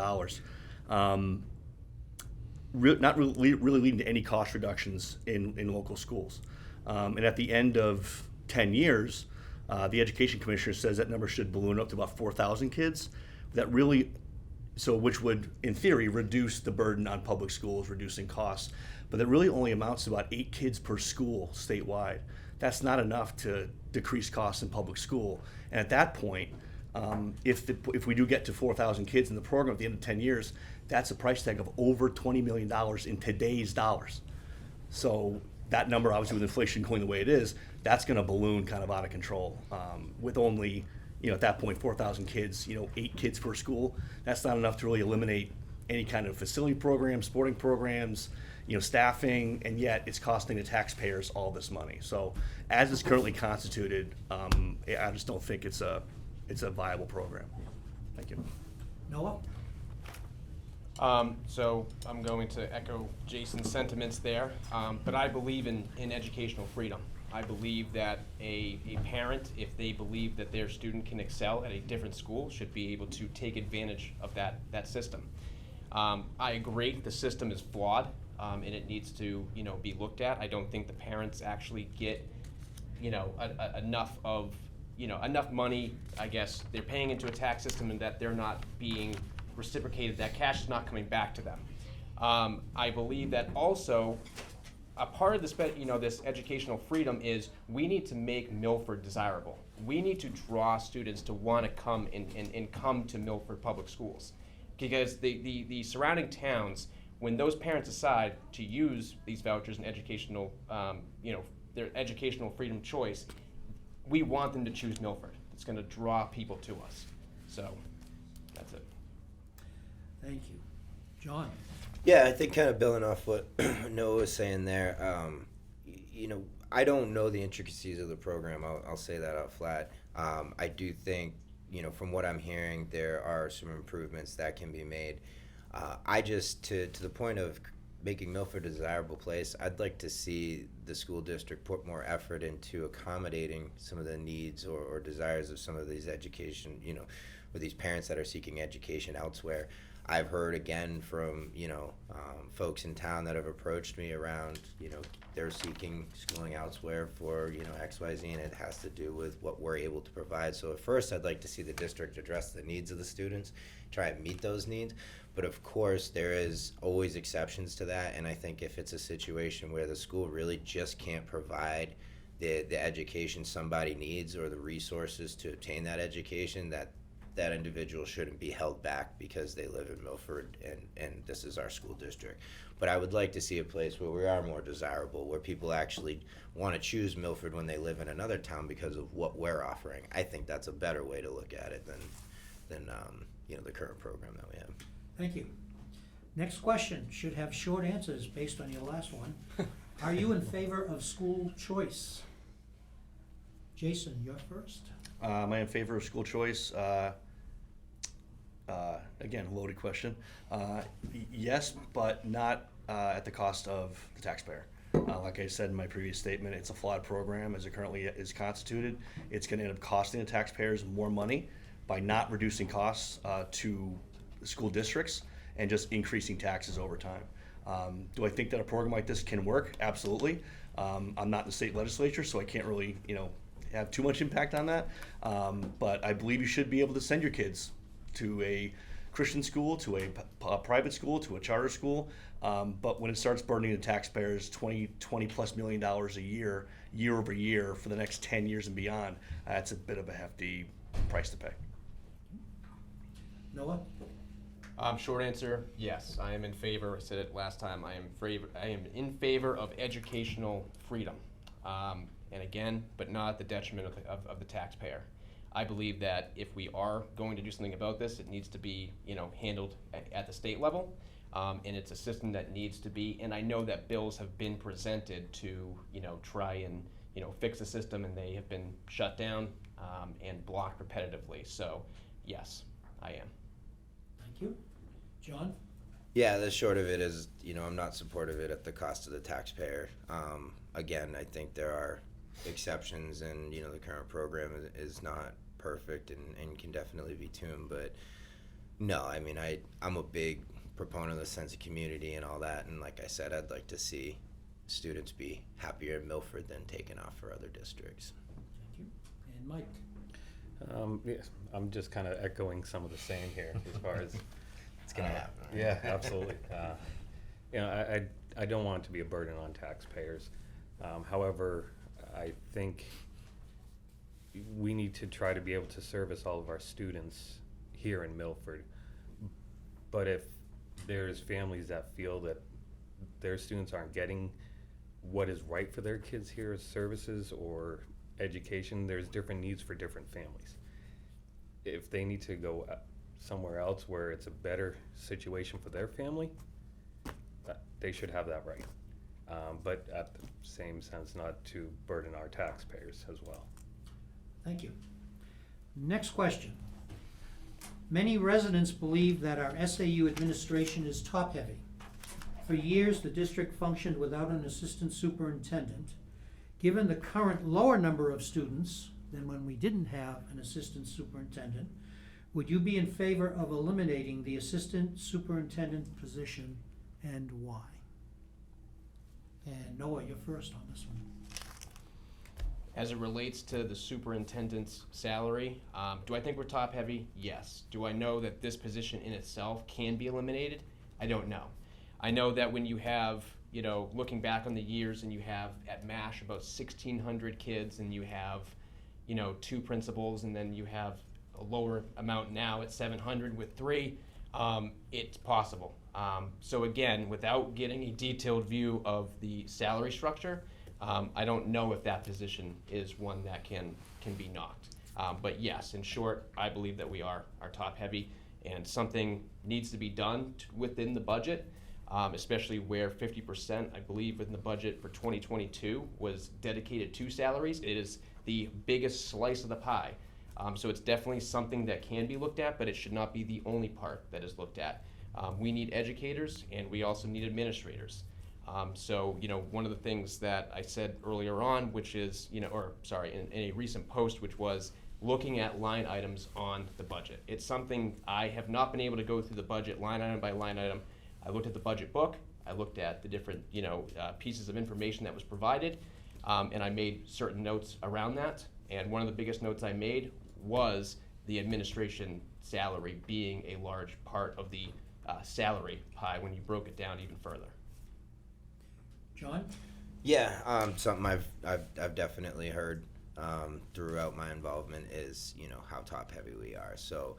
Not really leading to any cost reductions in local schools. And at the end of 10 years, the Education Commissioner says that number should balloon up to about 4,000 kids. Which would, in theory, reduce the burden on public schools, reducing costs. But that really only amounts to about 8 kids per school statewide. That's not enough to decrease costs in public school. And at that point, if we do get to 4,000 kids in the program at the end of 10 years, that's a price tag of over $20 million in today's dollars. So that number, obviously with inflation going the way it is, that's gonna balloon kind of out of control. With only, at that point, 4,000 kids, 8 kids per school, that's not enough to really eliminate any kind of facility programs, sporting programs, staffing, and yet it's costing the taxpayers all this money. So as it's currently constituted, I just don't think it's a viable program. Thank you. Noah? So I'm going to echo Jason's sentiments there, but I believe in educational freedom. I believe that a parent, if they believe that their student can excel at a different school, should be able to take advantage of that system. I agree the system is flawed, and it needs to be looked at. I don't think the parents actually get enough money. I guess they're paying into a tax system and that they're not being reciprocated. That cash is not coming back to them. I believe that also a part of this, this educational freedom is we need to make Milford desirable. We need to draw students to want to come and come to Milford Public Schools, because the surrounding towns, when those parents decide to use these vouchers and educational, their educational freedom choice, we want them to choose Milford. It's going to draw people to us. So that's it. Thank you. John? Yeah, I think kind of building off what Noah was saying there, I don't know the intricacies of the program. I'll say that out flat. I do think, from what I'm hearing, there are some improvements that can be made. I just, to the point of making Milford a desirable place, I'd like to see the school district put more effort into accommodating some of the needs or desires of some of these education, with these parents that are seeking education elsewhere. I've heard again from, folks in town that have approached me around, they're seeking schooling elsewhere for, XYZ, and it has to do with what we're able to provide. So at first, I'd like to see the district address the needs of the students, try and meet those needs. But of course, there is always exceptions to that, and I think if it's a situation where the school really just can't provide the education somebody needs or the resources to obtain that education, that individual shouldn't be held back because they live in Milford and this is our school district. But I would like to see a place where we are more desirable, where people actually want to choose Milford when they live in another town because of what we're offering. I think that's a better way to look at it than the current program that we have. Thank you. Next question should have short answers based on your last one. Are you in favor of school choice? Jason, you're first. Am I in favor of school choice? Again, loaded question. Yes, but not at the cost of the taxpayer. Like I said in my previous statement, it's a flawed program as it currently is constituted. It's going to end up costing the taxpayers more money by not reducing costs to the school districts and just increasing taxes over time. Do I think that a program like this can work? Absolutely. I'm not in the state legislature, so I can't really, have too much impact on that. But I believe you should be able to send your kids to a Christian school, to a private school, to a charter school. But when it starts burdening the taxpayers $20 plus million a year over year for the next 10 years and beyond, that's a bit of a hefty price to pay. Noah? Short answer, yes. I am in favor. I said it last time. I am in favor of educational freedom. And again, but not at the detriment of the taxpayer. I believe that if we are going to do something about this, it needs to be, handled at the state level. And it's a system that needs to be, and I know that bills have been presented to, try and, fix the system, and they have been shut down and blocked repetitively. So, yes, I am. Thank you. John? Yeah, the short of it is, I'm not supportive of it at the cost of the taxpayer. Again, I think there are exceptions, and the current program is not perfect and can definitely be tuned. But no, I mean, I'm a big proponent of the sense of community and all that. And like I said, I'd like to see students be happier in Milford than taken off for other districts. Thank you. And Mike? Yes, I'm just kind of echoing some of the same here as far as. It's gonna happen. Right? Yeah, absolutely. I don't want it to be a burden on taxpayers. However, I think we need to try to be able to service all of our students here in Milford. But if there's families that feel that their students aren't getting what is right for their kids here as services or education, there's different needs for different families. If they need to go somewhere else where it's a better situation for their family, they should have that right. But at the same sense, not to burden our taxpayers as well. Thank you. Next question. Many residents believe that our SAU administration is top-heavy. For years, the district functioned without an assistant superintendent. Given the current lower number of students than when we didn't have an assistant superintendent, would you be in favor of eliminating the assistant superintendent position, and why? And Noah, you're first on this one. As it relates to the superintendent's salary, do I think we're top heavy? Yes. Do I know that this position in itself can be eliminated? I don't know. I know that when you have, looking back on the years, and you have at MASH about 1,600 kids, and you have, 2 principals, and then you have a lower amount now at 700 with 3, it's possible. So again, without getting a detailed view of the salary structure, I don't know if that position is one that can be knocked. But yes, in short, I believe that we are top heavy, and something needs to be done within the budget, especially where 50%, I believe, within the budget for 2022 was dedicated to salaries. It is the biggest slice of the pie. So it's definitely something that can be looked at, but it should not be the only part that is looked at. We need educators, and we also need administrators. So, one of the things that I said earlier on, which is, in a recent post, which was looking at line items on the budget. It's something I have not been able to go through the budget line item by line item. I looked at the budget book, I looked at the different, pieces of information that was provided, and I made certain notes around that. And one of the biggest notes I made was the administration salary being a large part of the salary pie when you broke it down even further. John? Yeah, something I've definitely heard throughout my involvement is how top heavy we are. So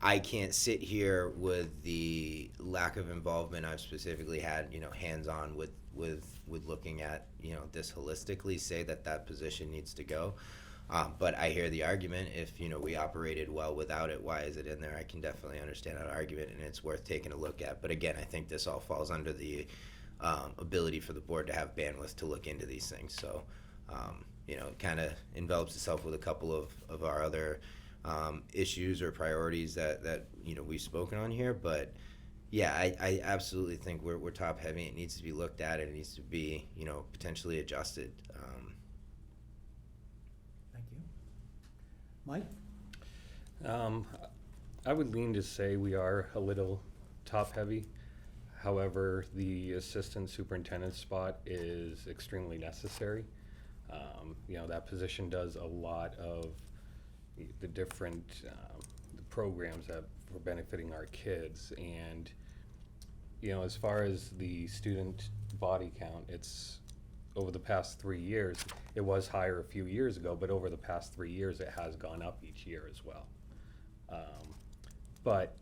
I can't sit here with the lack of involvement I've specifically had hands on with looking at this holistically, say that position needs to go. But I hear the argument, if we operated well without it, why is it in there? I can definitely understand that argument, and it's worth taking a look at. But again, I think this all falls under the ability for the board to have bandwidth to look into these things. So it kind of envelops itself with a couple of our other issues or priorities that we've spoken on here. But yeah, I absolutely think we're top heavy. It needs to be looked at, and it needs to be potentially adjusted. Thank you. Mike? I would lean to say we are a little top heavy. However, the assistant superintendent spot is extremely necessary. That position does a lot of the different programs that are benefiting our kids. And, as far as the student body count, it's over the past 3 years. It was higher a few years ago, but over the past 3 years, it has gone up each year as well. But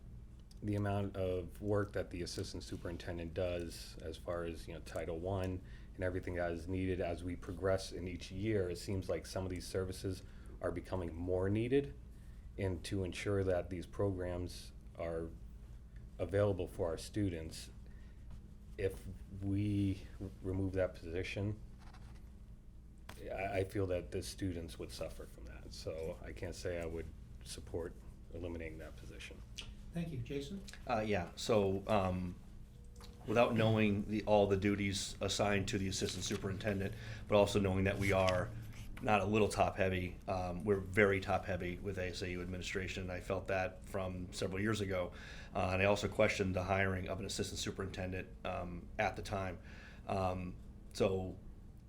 the amount of work that the assistant superintendent does as far as Title I and everything that is needed as we progress in each year, it seems like some of these services are becoming more needed, and to ensure that these programs are available for our students, if we remove that position, I feel that the students would suffer from that. So I can't say I would support eliminating that position. Thank you. Jason? Yeah, so without knowing all the duties assigned to the assistant superintendent, but also knowing that we are not a little top heavy, we're very top heavy with ASAU administration. I felt that from several years ago. And I also questioned the hiring of an assistant superintendent at the time. So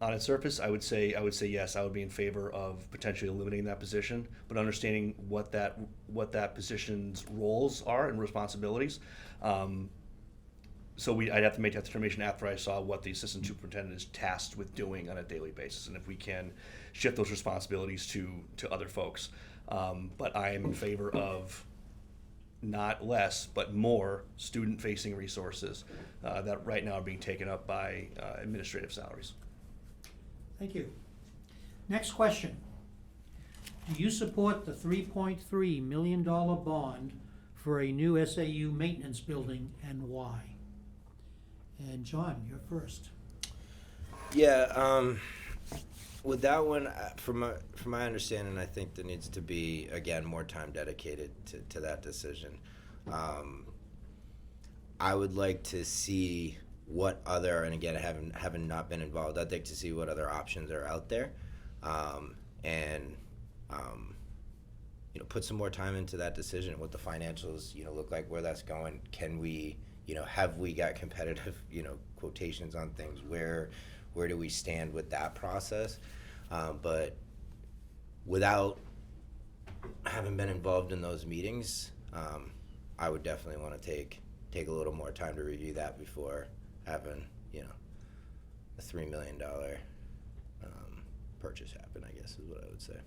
on its surface, I would say yes, I would be in favor of potentially eliminating that position, but understanding what that position's roles are and responsibilities. So I'd have to make that determination after I saw what the assistant superintendent is tasked with doing on a daily basis, and if we can shift those responsibilities to other folks. But I am in favor of not less, but more student-facing resources that right now are being taken up by administrative salaries. Thank you. Next question. Do you support the $3.3 million bond for a new SAU maintenance building, and why? And John, you're first. Yeah, with that one, from my understanding, I think there needs to be, again, more time dedicated to that decision. I would like to see what other, and again, having not been involved, I'd like to see what other options are out there, and put some more time into that decision, what the financials look like, where that's going. Can we, have we got competitive quotations on things? Where do we stand with that process? But without having been involved in those meetings, I would definitely want to take a little more time to review that before having a $3 million purchase happen, I guess is what I would say.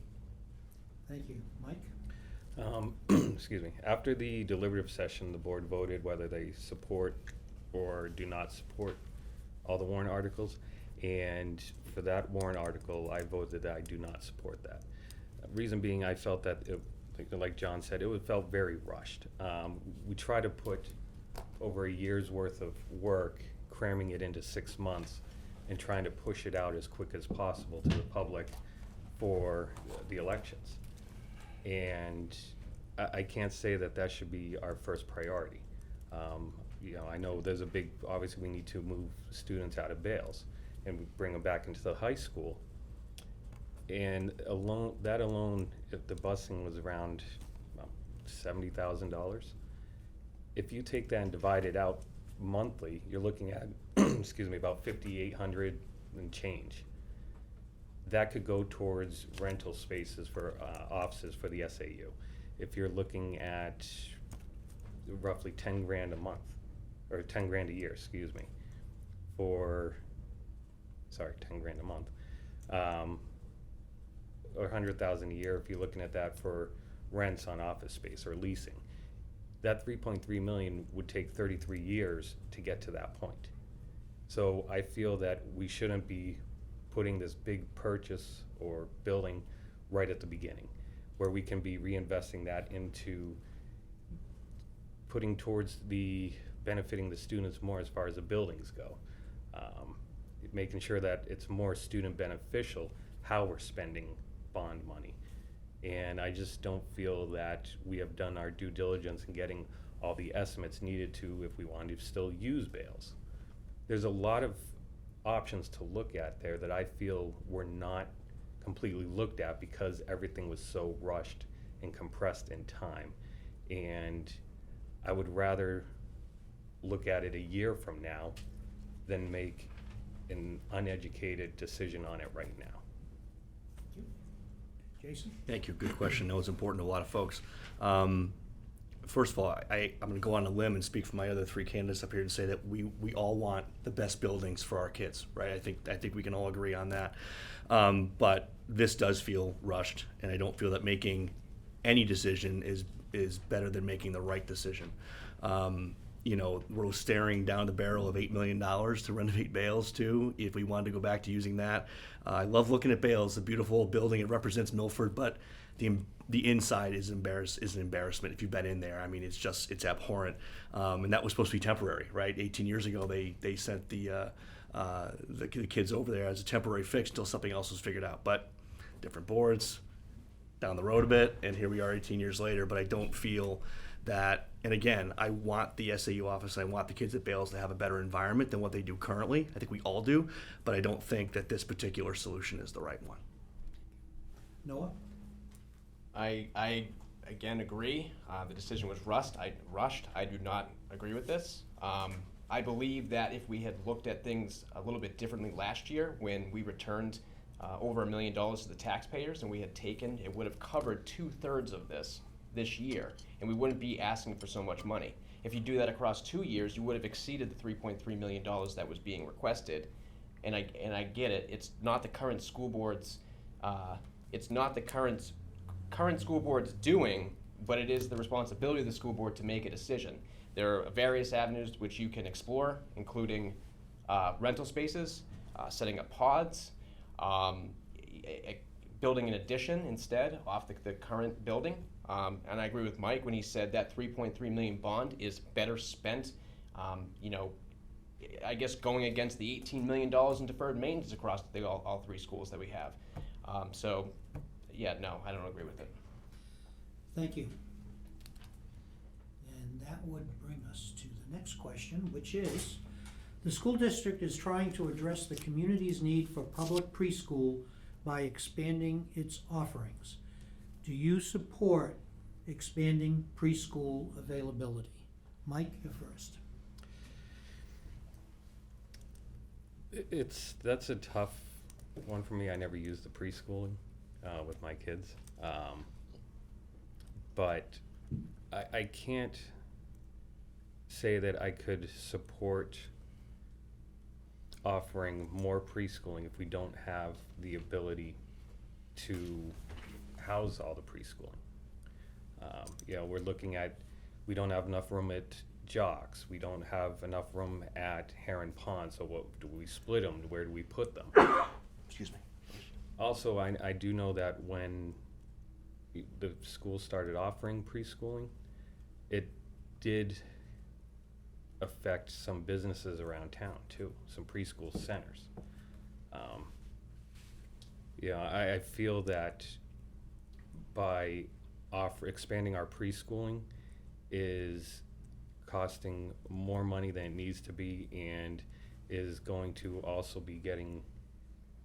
Thank you. Mike? Excuse me. After the deliberative session, the board voted whether they support or do not support all the warrant articles. And for that warrant article, I voted that I do not support that. Reason being, I felt that, like John said, it felt very rushed. We try to put over a year's worth of work, cramming it into 6 months, and trying to push it out as quick as possible to the public for the elections. And I can't say that should be our first priority. I know there's a big, obviously we need to move students out of Bales and we bring them back into the high school. And that alone, if the busing was around $70,000. If you take that and divide it out monthly, you're looking at, excuse me, about 5,800 and change. That could go towards rental spaces for offices for the SAU. If you're looking at roughly 10 grand a month, or 10 grand a year, excuse me, 10 grand a month, or 100,000 a year if you're looking at that for rents on office space or leasing. That 3.3 million would take 33 years to get to that point. So I feel that we shouldn't be putting this big purchase or building right at the beginning, where we can be reinvesting that into putting towards the benefiting the students more as far as the buildings go. Making sure that it's more student beneficial how we're spending bond money. And I just don't feel that we have done our due diligence in getting all the estimates needed to if we want to still use Bales. There's a lot of options to look at there that I feel were not completely looked at because everything was so rushed and compressed in time. And I would rather look at it a year from now than make an uneducated decision on it right now. Jason? Thank you. Good question. That was important to a lot of folks. First of all, I'm going to go on a limb and speak for my other three candidates up here and say that we all want the best buildings for our kids, right? I think we can all agree on that. But this does feel rushed, and I don't feel that making any decision is better than making the right decision. We're staring down the barrel of $8 million to renovate Bales too, if we wanted to go back to using that. I love looking at Bales, the beautiful building. It represents Milford, but the inside is an embarrassment if you've been in there. I mean, it's abhorrent. And that was supposed to be temporary, right? 18 years ago, they sent the kids over there as a temporary fix until something else was figured out. But different boards, down the road a bit, and here we are 18 years later. But I don't feel that, and again, I want the SAU office, I want the kids at Bales to have a better environment than what they do currently. I think we all do, but I don't think that this particular solution is the right one. Noah? I again agree. The decision was rushed. I do not agree with this. I believe that if we had looked at things a little bit differently last year when we returned over $1 million to the taxpayers and we had taken, it would have covered 2/3 of this year, and we wouldn't be asking for so much money. If you do that across 2 years, you would have exceeded the $3.3 million that was being requested. And I get it. It's not the current school board's. It's not the current school board's doing, but it is the responsibility of the school board to make a decision. There are various avenues which you can explore, including rental spaces, setting up pods, building an addition instead off the current building. And I agree with Mike when he said that $3.3 million bond is better spent, I guess going against the $18 million in deferred maintenance across all three schools that we have. No, I don't agree with it. Thank you. And that would bring us to the next question, which is, the school district is trying to address the community's need for public preschool by expanding its offerings. Do you support expanding preschool availability? Mike, you're first. That's a tough one for me. I never used the preschooling with my kids. But I can't say that I could support offering more preschooling if we don't have the ability to house all the preschooling. We're looking at, we don't have enough room at Jocks. We don't have enough room at Heron Pond. So what do we split them? Where do we put them? Excuse me. Also, I do know that when the school started offering preschooling, it did affect some businesses around town too, some preschool centers. I feel that by expanding our preschooling is costing more money than it needs to be, and is going to also be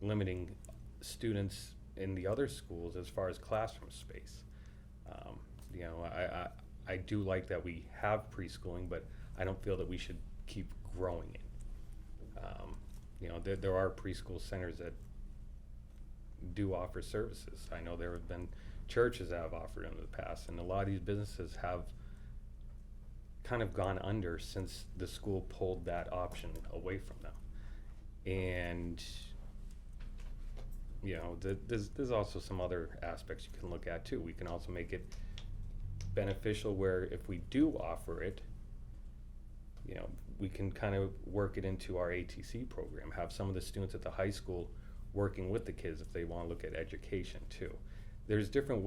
limiting students in the other schools as far as classroom space. You know, I do like that we have preschooling, but I don't feel that we should keep growing it. You know, there are preschool centers that do offer services. I know there have been churches that have offered them in the past, and a lot of these businesses have kind of gone under since the school pulled that option away from them. And you know, there's also some other aspects you can look at too. We can also make it beneficial where if we do offer it, you know, we can kind of work it into our ATC program, have some of the students at the high school working with the kids if they want to look at education too. There's different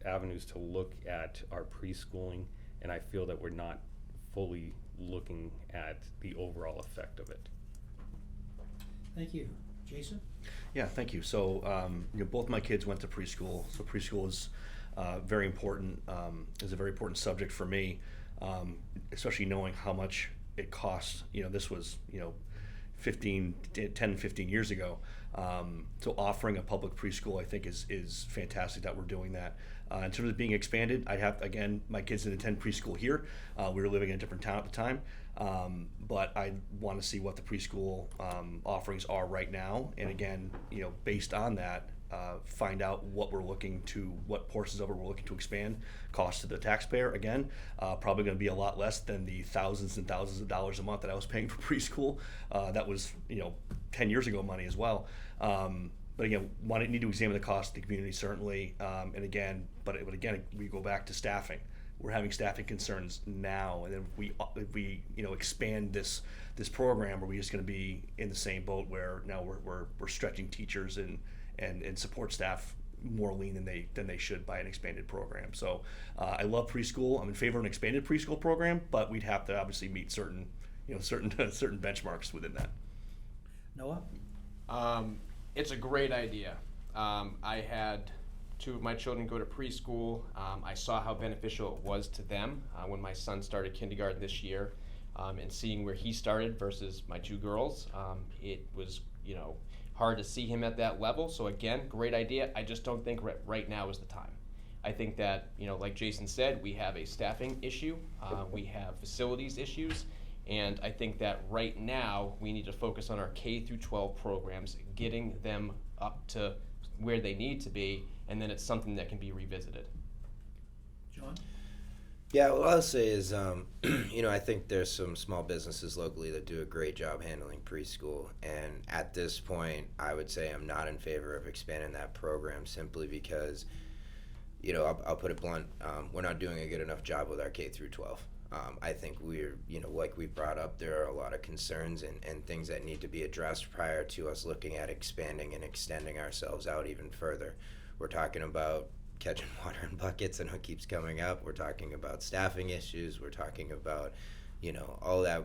avenues to look at our preschooling, and I feel that we're not fully looking at the overall effect of it. Thank you. Jason? Yeah, thank you. So, you know, both my kids went to preschool. So preschool is very important. Is a very important subject for me, especially knowing how much it costs. You know, this was, you know, 10, 15 years ago. So offering a public preschool, I think, is fantastic that we're doing that. In terms of being expanded, again, my kids didn't attend preschool here. We were living in a different town at the time. But I want to see what the preschool offerings are right now. And again, you know, based on that, find out what portions of it we're looking to expand. Cost to the taxpayer, again, probably going to be a lot less than the thousands and thousands of dollars a month that I was paying for preschool. That was, you know, 10 years ago money as well. But again, need to examine the cost of the community, certainly. And again, but again, we go back to staffing. We're having staffing concerns now, and then if we you know, expand this program, are we just going to be in the same boat where now we're stretching teachers and support staff more lean than they should by an expanded program? So I love preschool. I'm in favor of an expanded preschool program, but we'd have to obviously meet certain benchmarks within that. Noah? It's a great idea. I had two of my children go to preschool. I saw how beneficial it was to them when my son started kindergarten this year, and seeing where he started versus my two girls. It was, you know, hard to see him at that level. So again, great idea. I just don't think right now is the time. I think that, you know, like Jason said, we have a staffing issue, we have facilities issues, and I think that right now we need to focus on our K through 12 programs, getting them up to where they need to be, and then it's something that can be revisited. John? Yeah, what I'll say is, you know, I think there's some small businesses locally that do a great job handling preschool. And at this point, I would say I'm not in favor of expanding that program simply because, you know, I'll put it blunt, we're not doing a good enough job with our K through 12. I think we're, you know, like we brought up, there are a lot of concerns and things that need to be addressed prior to us looking at expanding and extending ourselves out even further. We're talking about catching water in buckets, and it keeps coming up. We're talking about staffing issues. We're talking about, you know, all that.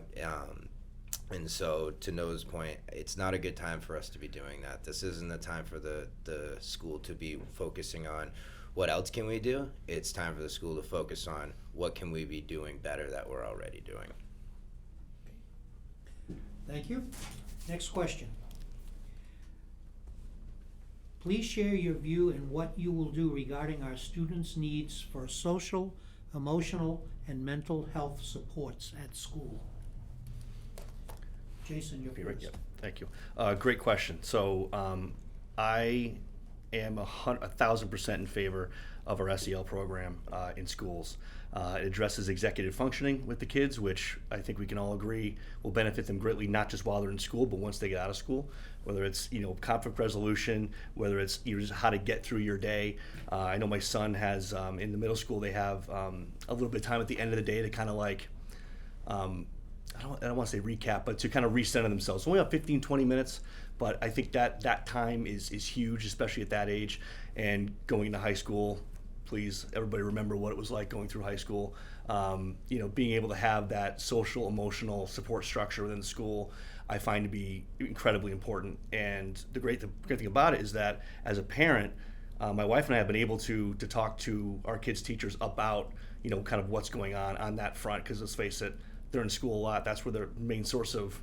And so to Noah's point, it's not a good time for us to be doing that. This isn't the time for the school to be focusing on what else can we do. It's time for the school to focus on what can we be doing better that we're already doing. Thank you. Next question. Please share your view and what you will do regarding our students' needs for social, emotional, and mental health supports at school. Jason, you're first. Yeah, thank you. Great question. So I am 1,000% in favor of our SEL program in schools. It addresses executive functioning with the kids, which I think we can all agree will benefit them greatly, not just while they're in school, but once they get out of school. Whether it's, you know, conflict resolution, whether it's, you know, just how to get through your day. I know my son has in the middle school, they have a little bit of time at the end of the day to kind of like, I don't want to say recap, but to kind of recenter themselves. Only about 15, 20 minutes, but I think that time is huge, especially at that age. And going into high school, please, everybody remember what it was like going through high school. You know, being able to have that social, emotional support structure within the school, I find to be incredibly important. And the great thing about it is that as a parent, My wife and I have been able to talk to our kids' teachers about, kind of what's going on that front, because let's face it, they're in school a lot. That's where their main source of,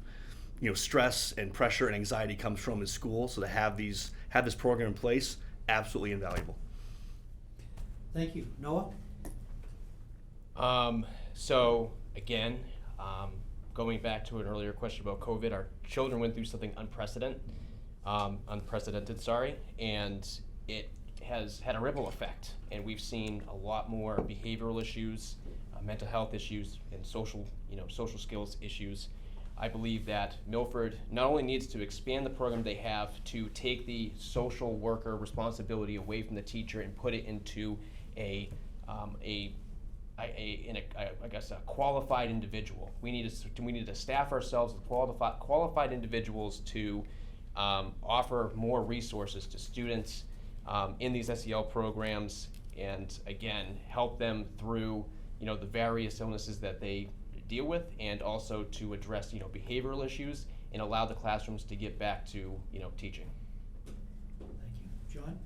stress and pressure and anxiety comes from, is school. So to have this program in place, absolutely invaluable. Thank you. Noah? So again, going back to an earlier question about COVID, our children went through something unprecedented, and it has had a ripple effect, and we've seen a lot more behavioral issues, mental health issues, and social skills issues. I believe that Milford not only needs to expand the program they have to take the social worker responsibility away from the teacher and put it into a qualified individual. We need to staff ourselves with qualified individuals to offer more resources to students in these SEL programs, and again, help them through the various illnesses that they deal with, and also to address behavioral issues and allow the classrooms to get back to teaching. Thank you. John?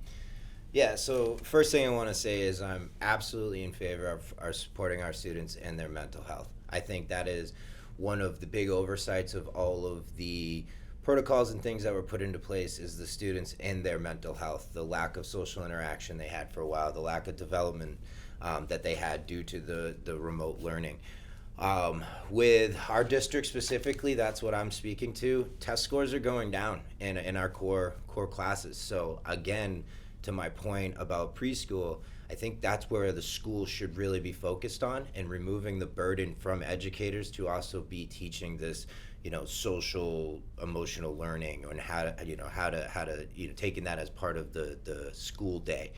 Yeah, so first thing I want to say is I'm absolutely in favor of our supporting our students and their mental health. I think that is one of the big oversights of all of the protocols and things that were put into place, is the students and their mental health, the lack of social interaction they had for a while, the lack of development that they had due to the remote learning. With our district specifically, that's what I'm speaking to. Test scores are going down in our core classes. So again, to my point about preschool, I think that's where the school should really be focused on, and removing the burden from educators to also be teaching this, social emotional learning, and how to taking that as part of the school day.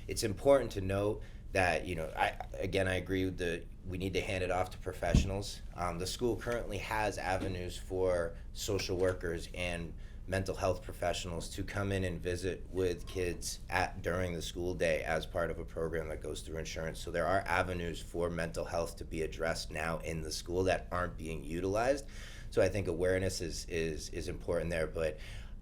It's important to note that, I agree with we need to hand it off to professionals. The school currently has avenues for social workers and mental health professionals to come in and visit with kids during the school day as part of a program that goes through insurance. So there are avenues for mental health to be addressed now in the school that aren't being utilized. So I think awareness is important there, but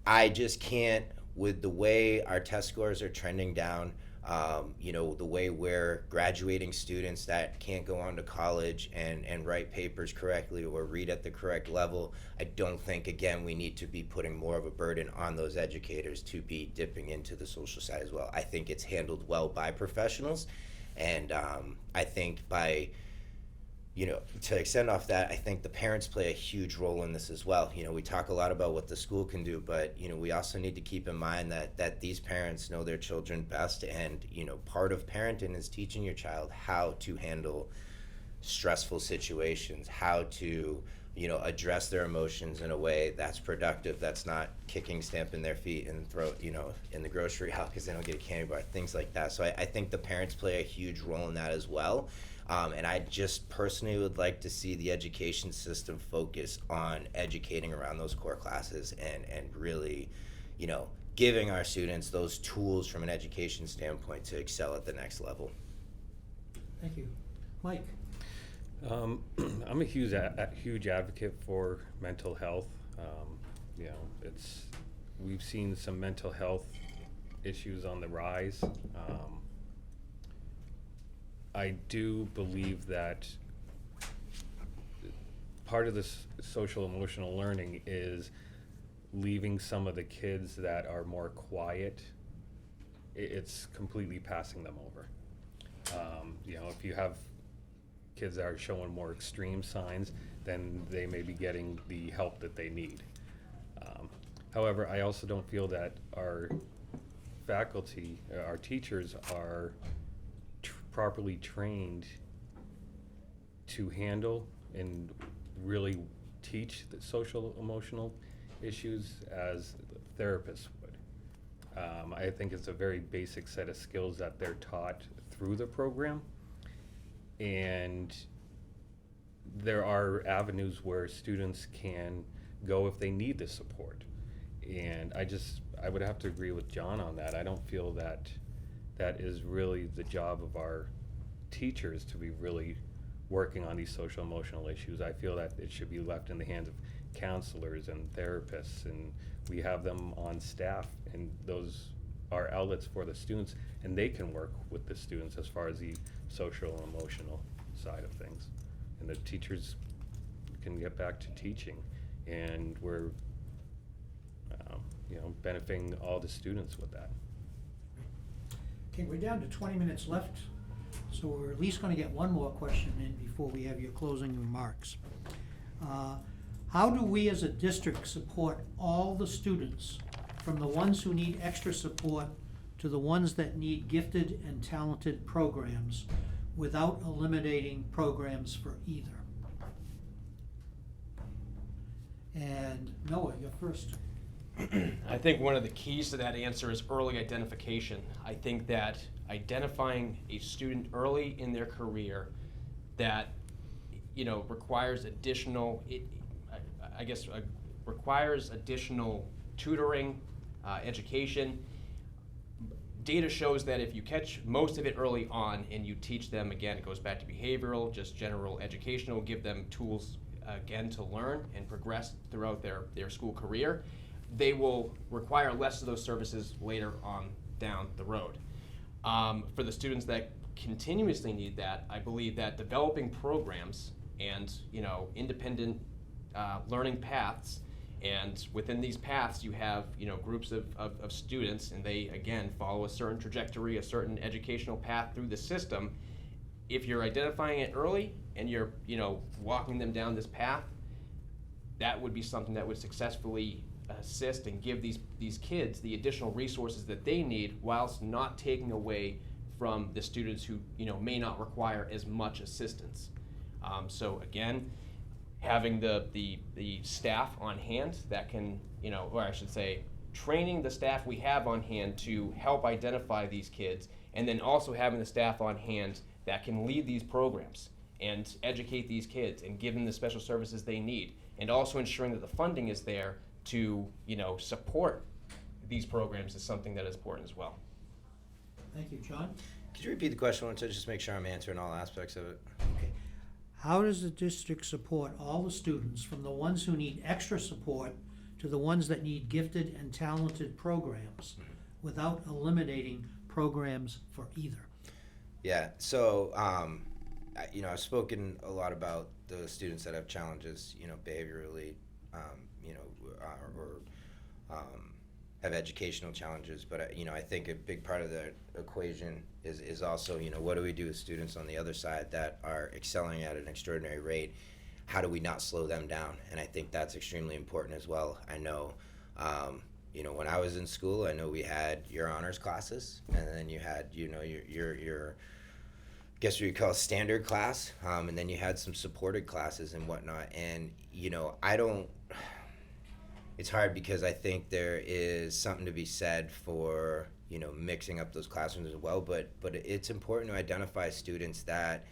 I just can't, with the way our test scores are trending down, the way we're graduating students that can't go on to college and write papers correctly or read at the correct level, I don't think, again, we need to be putting more of a burden on those educators to be dipping into the social side as well. I think it's handled well by professionals, and I think to extend off that, I think the parents play a huge role in this as well. We talk a lot about what the school can do, but, we also need to keep in mind that these parents know their children best, and, part of parenting is teaching your child how to handle stressful situations, how to, address their emotions in a way that's productive, that's not kicking, stamping their feet and throw, in the grocery aisle because they don't get a candy bar, things like that. So I think the parents play a huge role in that as well. And I just personally would like to see the education system focus on educating around those core classes, and really, giving our students those tools from an education standpoint to excel at the next level. Thank you. Mike? I'm a huge advocate for mental health. We've seen some mental health issues on the rise. I do believe that part of this social emotional learning is leaving some of the kids that are more quiet. It's completely passing them over. If you have kids that are showing more extreme signs, then they may be getting the help that they need. However, I also don't feel that our faculty, our teachers are properly trained to handle and really teach the social emotional issues as therapists would. I think it's a very basic set of skills that they're taught through the program, and there are avenues where students can go if they need the support. And I would have to agree with John on that. I don't feel that is really the job of our teachers to be really working on these social emotional issues. I feel that it should be left in the hands of counselors and therapists, and we have them on staff in those are outlets for the students, and they can work with the students as far as the social and emotional side of things. And the teachers can get back to teaching, and we're benefiting all the students with that. Okay, we're down to 20 minutes left, so we're at least gonna get one more question in before we have your closing remarks. How do we as a district support all the students, from the ones who need extra support to the ones that need gifted and talented programs, without eliminating programs for either? And Noah, you're first. I think one of the keys to that answer is early identification. I think that identifying a student early in their career that, requires additional, requires additional tutoring, education. Data shows that if you catch most of it early on and you teach them, again, it goes back to behavioral, just general educational, give them tools, again, to learn and progress throughout their school career, they will require less of those services later on down the road. For the students that continuously need that, I believe that developing programs and independent learning paths, and within these paths you have groups of students, and they again follow a certain trajectory, a certain educational path through the system. If you're identifying it early and you're walking them down this path, that would be something that would successfully assist and give these kids the additional resources that they need, whilst not taking away from the students who may not require as much assistance. So again, having the staff on hand that can, or I should say, training the staff we have on hand to help identify these kids, and then also having the staff on hand that can lead these programs and educate these kids and give them the special services they need, and also ensuring that the funding is there to support these programs is something that is important as well. Thank you, John. Could you repeat the question once, to just make sure I'm answering all aspects of it? Okay. How does the district support all the students, from the ones who need extra support to the ones that need gifted and talented programs, without eliminating programs for either? Yeah, so I've spoken a lot about the students that have challenges, behaviorally, or have educational challenges. But I think a big part of the equation is also what do we do with students on the other side that are excelling at an extraordinary rate? How do we not slow them down? And I think that's extremely important as well. I know, when I was in school, I know we had your honors classes, and then you had your guess what you call standard class, and then you had some supported classes and whatnot. And it's hard because I think there is something to be said for mixing up those classrooms as well, but it's important to identify students that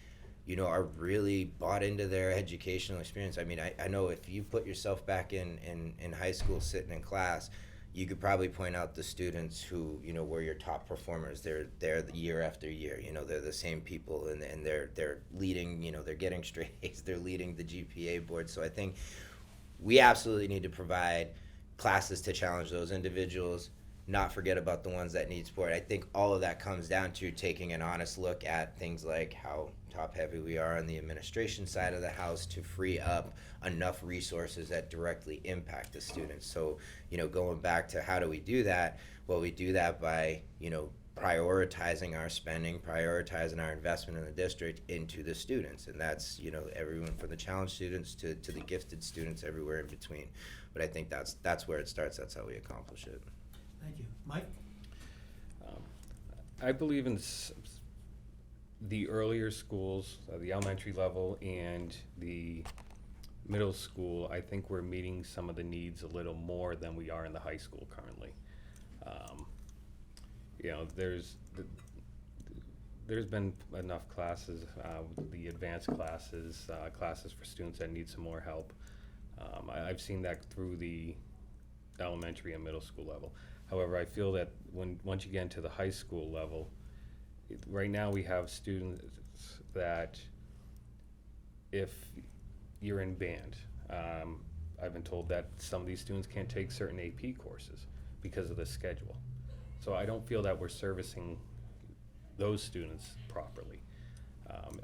are really bought into their educational experience. I mean, I know if you put yourself back in high school sitting in class, you could probably point out the students who were your top performers. They're year after year. They're the same people, and they're leading. They're getting straight A's. They're leading the GPA board. So I think we absolutely need to provide classes to challenge those individuals, not forget about the ones that need support. I think all of that comes down to taking an honest look at things like how top-heavy we are on the administration side of the house to free up enough resources that directly impact the students. So, going back to how do we do that? Well, we do that by, prioritizing our spending, prioritizing our investment in the district into the students. And that's, everyone from the challenge students to the gifted students, everywhere in between. But I think that's where it starts. That's how we accomplish it. Thank you. Mike? I believe in the earlier schools, the elementary level and the middle school. I think we're meeting some of the needs a little more than we are in the high school currently. There's been enough classes, the advanced classes, classes for students that need some more help. I've seen that through the elementary and middle school level. However, I feel that once you get into the high school level, right now we have students that if you're in band, I've been told that some of these students can't take certain AP courses because of the schedule. So I don't feel that we're servicing those students properly.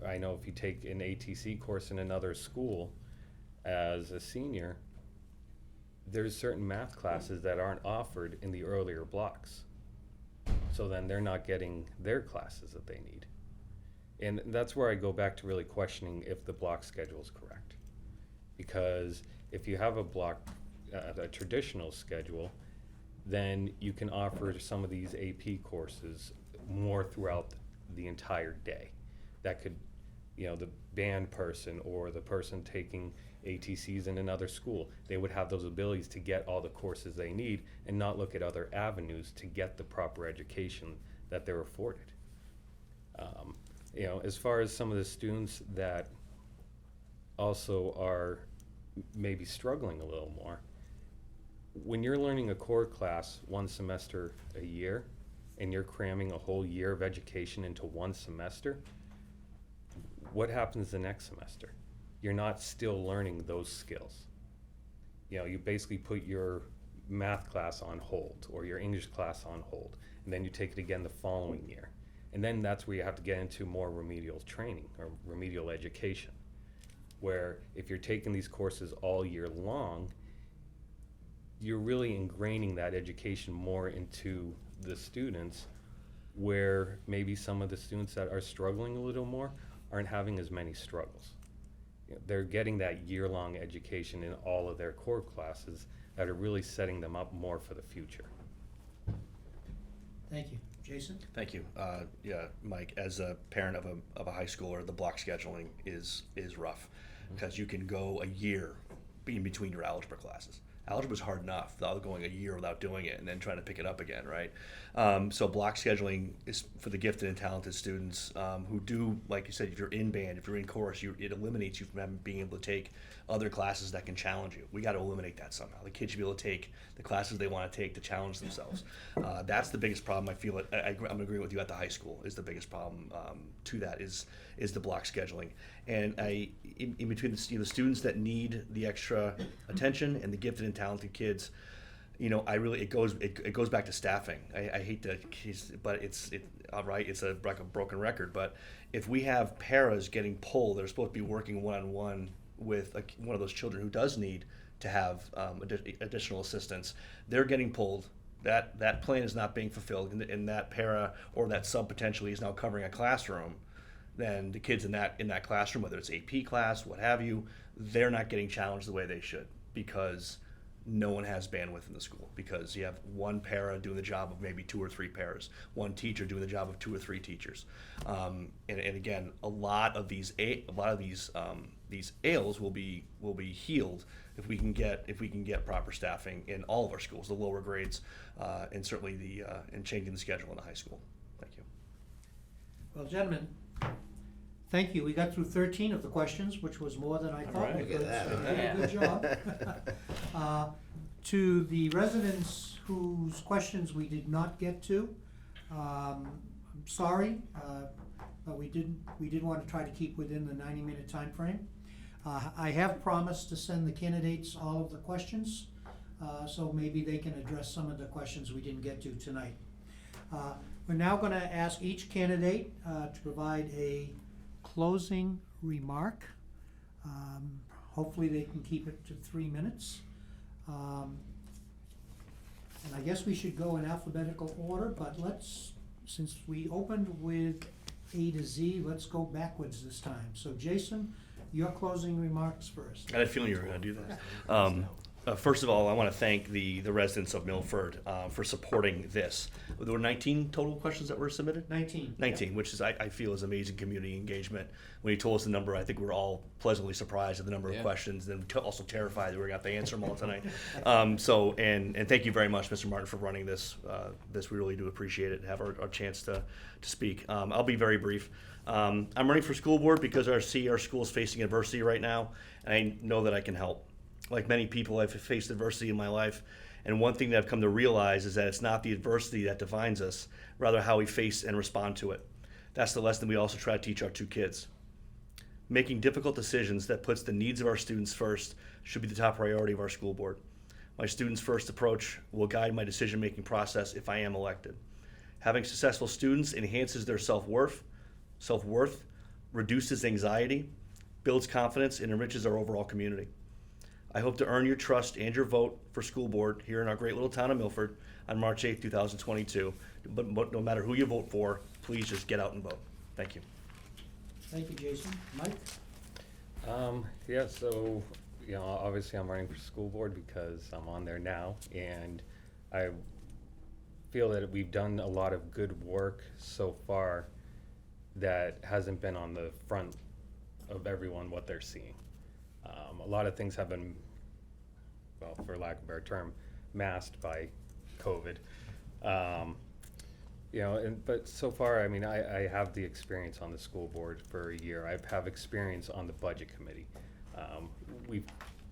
I know if you take an ATC course in another school as a senior, there's certain math classes that aren't offered in the earlier blocks. So then they're not getting their classes that they need. And that's where I go back to really questioning if the block schedule is correct. Because if you have a block, a traditional schedule, then you can offer some of these AP courses more throughout the entire day. That could, the band person or the person taking ATCs in another school, they would have those abilities to get all the courses they need and not look at other avenues to get the proper education that they're afforded. As far as some of the students that also are maybe struggling a little more, when you're learning a core class one semester a year and you're cramming a whole year of education into one semester, what happens the next semester? You're not still learning those skills. You basically put your math class on hold or your English class on hold, and then you take it again the following year. And then that's where you have to get into more remedial training or remedial education, where if you're taking these courses all year long, you're really ingraining that education more into the students, where maybe some of the students that are struggling a little more aren't having as many struggles. They're getting that year-long education in all of their core classes that are really setting them up more for the future. Thank you. Jason? Thank you. Yeah, Mike, as a parent of a high schooler, the block scheduling is rough because you can go a year in between your algebra classes. Algebra is hard enough without going a year without doing it and then trying to pick it up again, right? So block scheduling is for the gifted and talented students who do, like you said, if you're in band, if you're in chorus, it eliminates you from being able to take other classes that can challenge you. We got to eliminate that somehow. The kids should be able to take the classes they want to take to challenge themselves. That's the biggest problem. I feel I'm agreeing with you at the high school is the biggest problem to that is the block scheduling. And in between the students that need the extra attention and the gifted and talented kids, it goes back to staffing. I hate to, but it's like a broken record. But if we have paras getting pulled, they're supposed to be working one-on-one with one of those children who does need to have additional assistance. They're getting pulled. That plan is not being fulfilled, and that para or that sub potentially is now covering a classroom. Then the kids in that classroom, whether it's AP class, what have you, they're not getting challenged the way they should because no one has bandwidth in the school, because you have one para doing the job of maybe 2 or 3 paras, one teacher doing the job of 2 or 3 teachers, and again, a lot of these ails will be healed if we can get proper staffing in all of our schools, the lower grades, and certainly and changing the schedule in the high school. Thank you. Well, gentlemen, thank you. We got through 13 of the questions, which was more than I thought we Look at could. that. So you did a good job. To the residents whose questions we did not get to, I'm sorry, but we did want to try to keep within the 90-minute time frame. I have promised to send the candidates all of the questions, so maybe they can address some of the questions we didn't get to tonight. We're now going to ask each candidate to provide a closing remark. Hopefully they can keep it to 3 minutes. And I guess we should go in alphabetical order, but since we opened with A to Z, let's go backwards this time. So Jason, your closing remarks first. I had a feeling you were going to do that. First of all, I want to thank the residents of Milford for supporting this. There were 19 total questions that were submitted? 19. 19, which is I feel is amazing community engagement. When you told us the number, I think we were all pleasantly surprised at the number of questions, and also terrified that we were going to have to answer them all tonight. And thank you very much, Mr. Martin, for running this. We really do appreciate it and have our chance to speak. I'll be very brief. I'm running for school board because our school is facing adversity right now, and I know that I can help. Like many people, I've faced adversity in my life, and one thing that I've come to realize is that it's not the adversity that defines us, rather how we face and respond to it. That's the lesson we also try to teach our 2 kids. Making difficult decisions that puts the needs of our students first should be the top priority of our school board. My students' first approach will guide my decision-making process if I am elected. Having successful students enhances their self-worth, reduces anxiety, builds confidence, and enriches our overall community. I hope to earn your trust and your vote for school board here in our great little town of Milford on March 8th, 2022. But no matter who you vote for, please just get out and vote. Thank you. Thank you, Jason. Mike? Yeah, so, you know, obviously I'm running for school board because I'm on there now, and I feel that we've done a lot of good work so far that hasn't been on the front of everyone what they're seeing. A lot of things have been, well, for lack of a better term, masked by COVID. You know, but so far, I mean, I have the experience on the school board for a year. I have experience on the budget committee. We've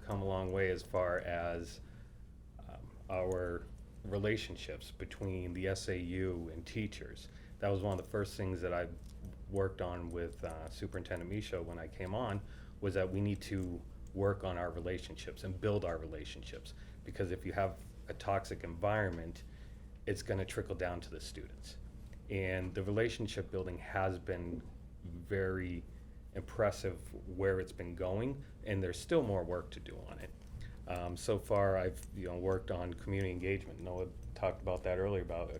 come a long way as far as our relationships between the SAU and teachers. That was one of the first things that I worked on with Superintendent Michaud when I came on, was that we need to work on our relationships and build our relationships. Because if you have a toxic environment, it's going to trickle down to the students. And the relationship building has been very impressive where it's been going, and there's still more work to do on it. So far, I've worked on community engagement. Noah talked about that earlier about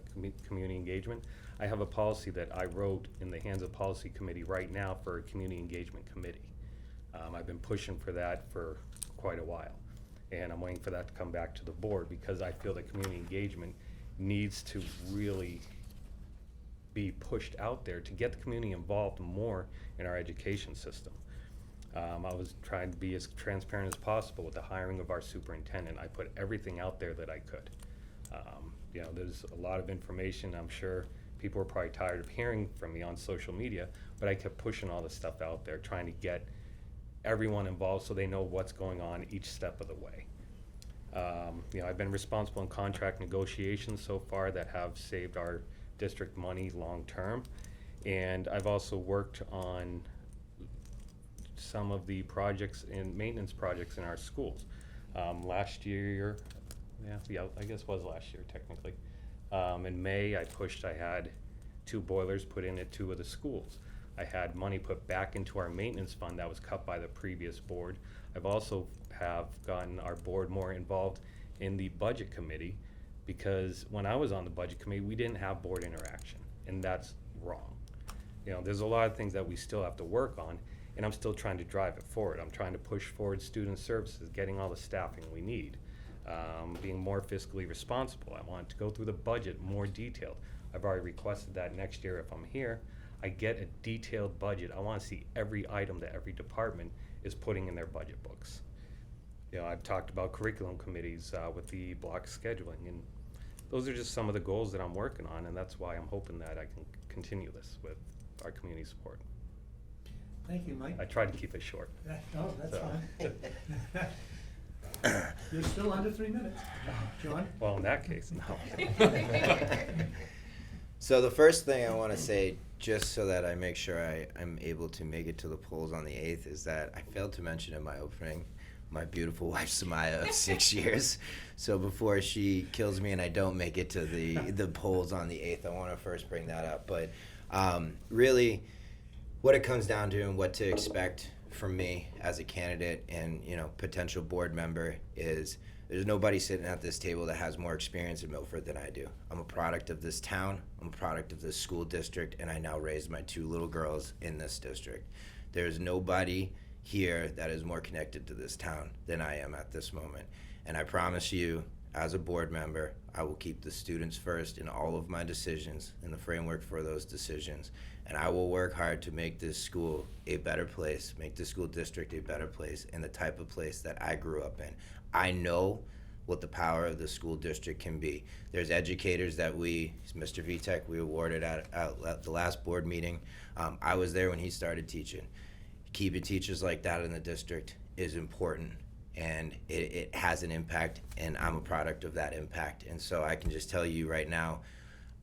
community engagement. I have a policy that I wrote in the hands of policy committee right now for a community engagement committee. I've been pushing for that for quite a while, and I'm waiting for that to come back to the board because I feel that community engagement needs to really be pushed out there to get the community involved more in our education system. I was trying to be as transparent as possible with the hiring of our superintendent. I put everything out there that I could. There's a lot of information. I'm sure people are probably tired of hearing from me on social media, but I kept pushing all this stuff out there, trying to get everyone involved so they know what's going on each step of the way. I've been responsible in contract negotiations so far that have saved our district money long term, and I've also worked on some of the projects and maintenance projects in our schools. Last year, I guess it was last year technically. In May, I had 2 boilers put in at 2 of the schools. I had money put back into our maintenance fund that was cut by the previous board. I've also have gotten our board more involved in the budget committee, because when I was on the budget committee, we didn't have board interaction, and that's wrong. There's a lot of things that we still have to work on, and I'm still trying to drive it forward. I'm trying to push forward student services, getting all the staffing we need, being more fiscally responsible. I want to go through the budget more detailed. I've already requested that next year if I'm here, I get a detailed budget. I want to see every item that every department is putting in their budget books. I've talked about curriculum committees with the block scheduling, and those are just some of the goals that I'm working on, and that's why I'm hoping that I can continue this with our community support. Thank you, Mike. I try to keep it short. No, that's So. fine. You're still under 3 minutes. John? Well, in that case, no. So the first thing I want to say, just so that I make sure I'm able to make it to the polls on the 8th, is that I failed to mention in my opening my beautiful wife Samaya of 6 years. So before she kills me and I don't make it to the polls on the 8th, I want to first bring that up. But really, what it comes down to and what to expect from me as a candidate and potential board member is there's nobody sitting at this table that has more experience in Milford than I do. I'm a product of this town, I'm a product of this school district, and I now raised my 2 little girls in this district. There's nobody here that is more connected to this town than I am at this moment. And I promise you, as a board member, I will keep the students first in all of my decisions and the framework for those decisions. And I will work hard to make this school a better place, make this school district a better place, and the type of place that I grew up in. I know what the power of the school district can be. There's educators that Mr. Vitek, we awarded at the last board meeting. I was there when he started teaching. Keeping teachers like that in the district is important, and it has an impact, and I'm a product of that impact. And so I can just tell you right now,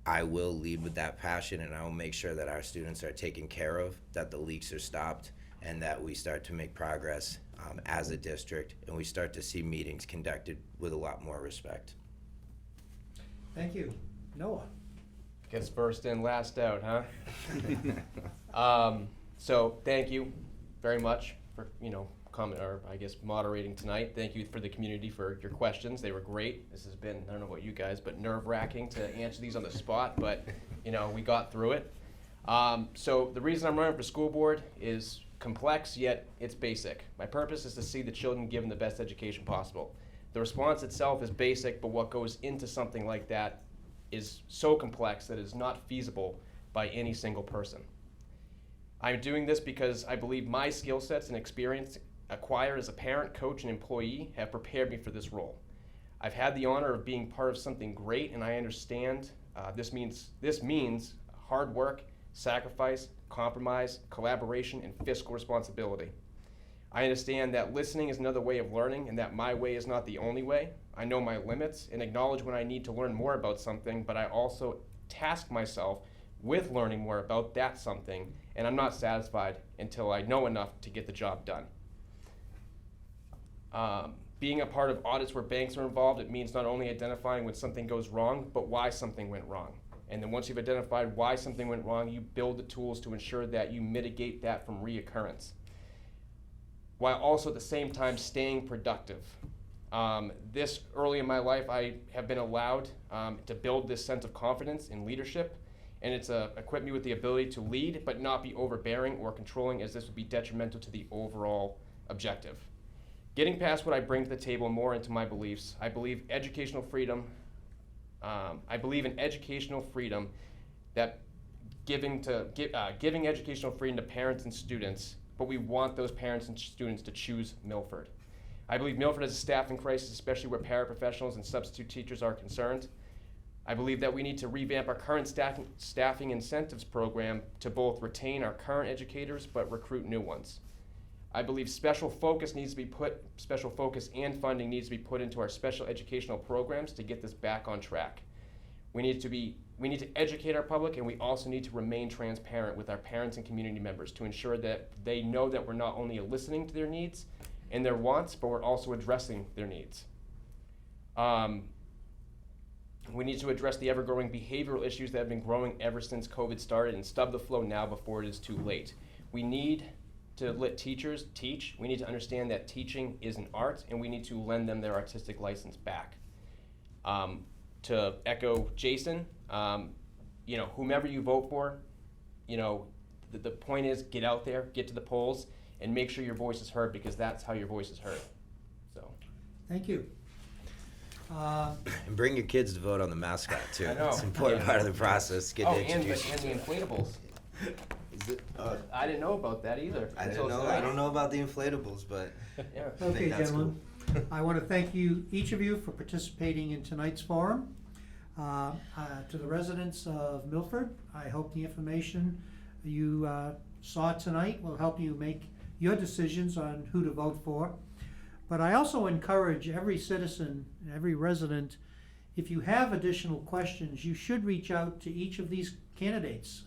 I will lead with that passion, and I will make sure that our students are taken care of, that the leaks are stopped, and that we start to make progress as a district, and we start to see meetings conducted with a lot more respect. Thank you. Noah? Guess first in, last out, huh? So thank you very much for, moderating tonight. Thank you for the community for your questions. They were great. This has been, I don't know about you guys, but nerve-wracking to answer these on the spot, but we got through it. So the reason I'm running for school board is complex, yet it's basic. My purpose is to see the children given the best education possible. The response itself is basic, but what goes into something like that is so complex that it is not feasible by any single person. I'm doing this because I believe my skill sets and experience acquired as a parent, coach, and employee have prepared me for this role. I've had the honor of being part of something great, and I understand this means hard work, sacrifice, compromise, collaboration, and fiscal responsibility. I understand that listening is another way of learning and that my way is not the only way. I know my limits and acknowledge when I need to learn more about something, but I also task myself with learning more about that something, and I'm not satisfied until I know enough to get the job done. Being a part of audits where banks are involved, it means not only identifying when something goes wrong, but why something went wrong. And then once you've identified why something went wrong, you build the tools to ensure that you mitigate that from reoccurrence, while also at the same time staying productive. This early in my life, I have been allowed to build this sense of confidence in leadership, and it's equipped me with the ability to lead, but not be overbearing or controlling, as this would be detrimental to the overall objective. Getting past what I bring to the table more into my beliefs, I believe educational freedom. I believe in educational freedom, that giving educational freedom to parents and students, but we want those parents and students to choose Milford. I believe Milford has a staffing crisis, especially where paraprofessionals and substitute teachers are concerned. I believe that we need to revamp our current staffing incentives program to both retain our current educators but recruit new ones. I believe special focus and funding needs to be put into our special educational programs to get this back on track. We need to educate our public, and we also need to remain transparent with our parents and community members to ensure that they know that we're not only listening to their needs and their wants, but we're also addressing their needs. We need to address the ever-growing behavioral issues that have been growing ever since COVID started and stub the flow now before it is too late. We need to let teachers teach. We need to understand that teaching is an art, and we need to lend them their artistic license back. To echo Jason, whomever you vote for, the point is get out there, get to the polls, and make sure your voice is heard, because that's how your voice is heard. So, Thank you. And bring your kids to vote on the mascot too. I know. It's an important part of the process. Get to and introduce the inflatables. Is it, I didn't know about that either. I didn't know. I don't know about the inflatables, but Yeah. I Okay, think that's gentlemen, I want to thank each of you for participating in tonight's forum. To the residents of Milford, I hope the information you saw tonight will help you make your decisions on who to vote for. But I also encourage every citizen, every resident, if you have additional questions, you should reach out to each of these candidates.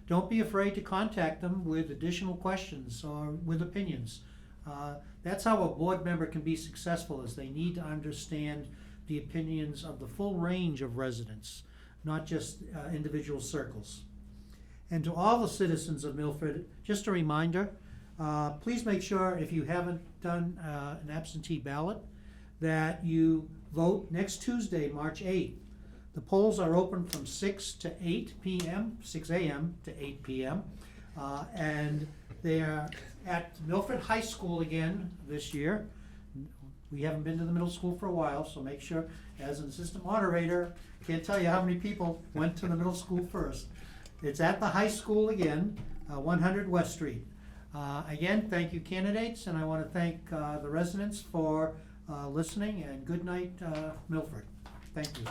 Don't be afraid to contact them with additional questions or with opinions. That's how a board member can be successful, is they need to understand the opinions of the full range of residents, not just individual circles. And to all the citizens of Milford, just a reminder, please make sure, if you haven't done an absentee ballot, that you vote next Tuesday, March 8th. The polls are open from 6 to 8 p.m., 6 a.m. to 8 p.m. And they are at Milford High School again this year. We haven't been to the middle school for a while, so make sure, as an assistant moderator, can't tell you how many people went to the middle school first. It's at the high school again, 100 West Street. Again, thank you, candidates, and I want to thank the residents for listening, and good night, Milford. Thank you.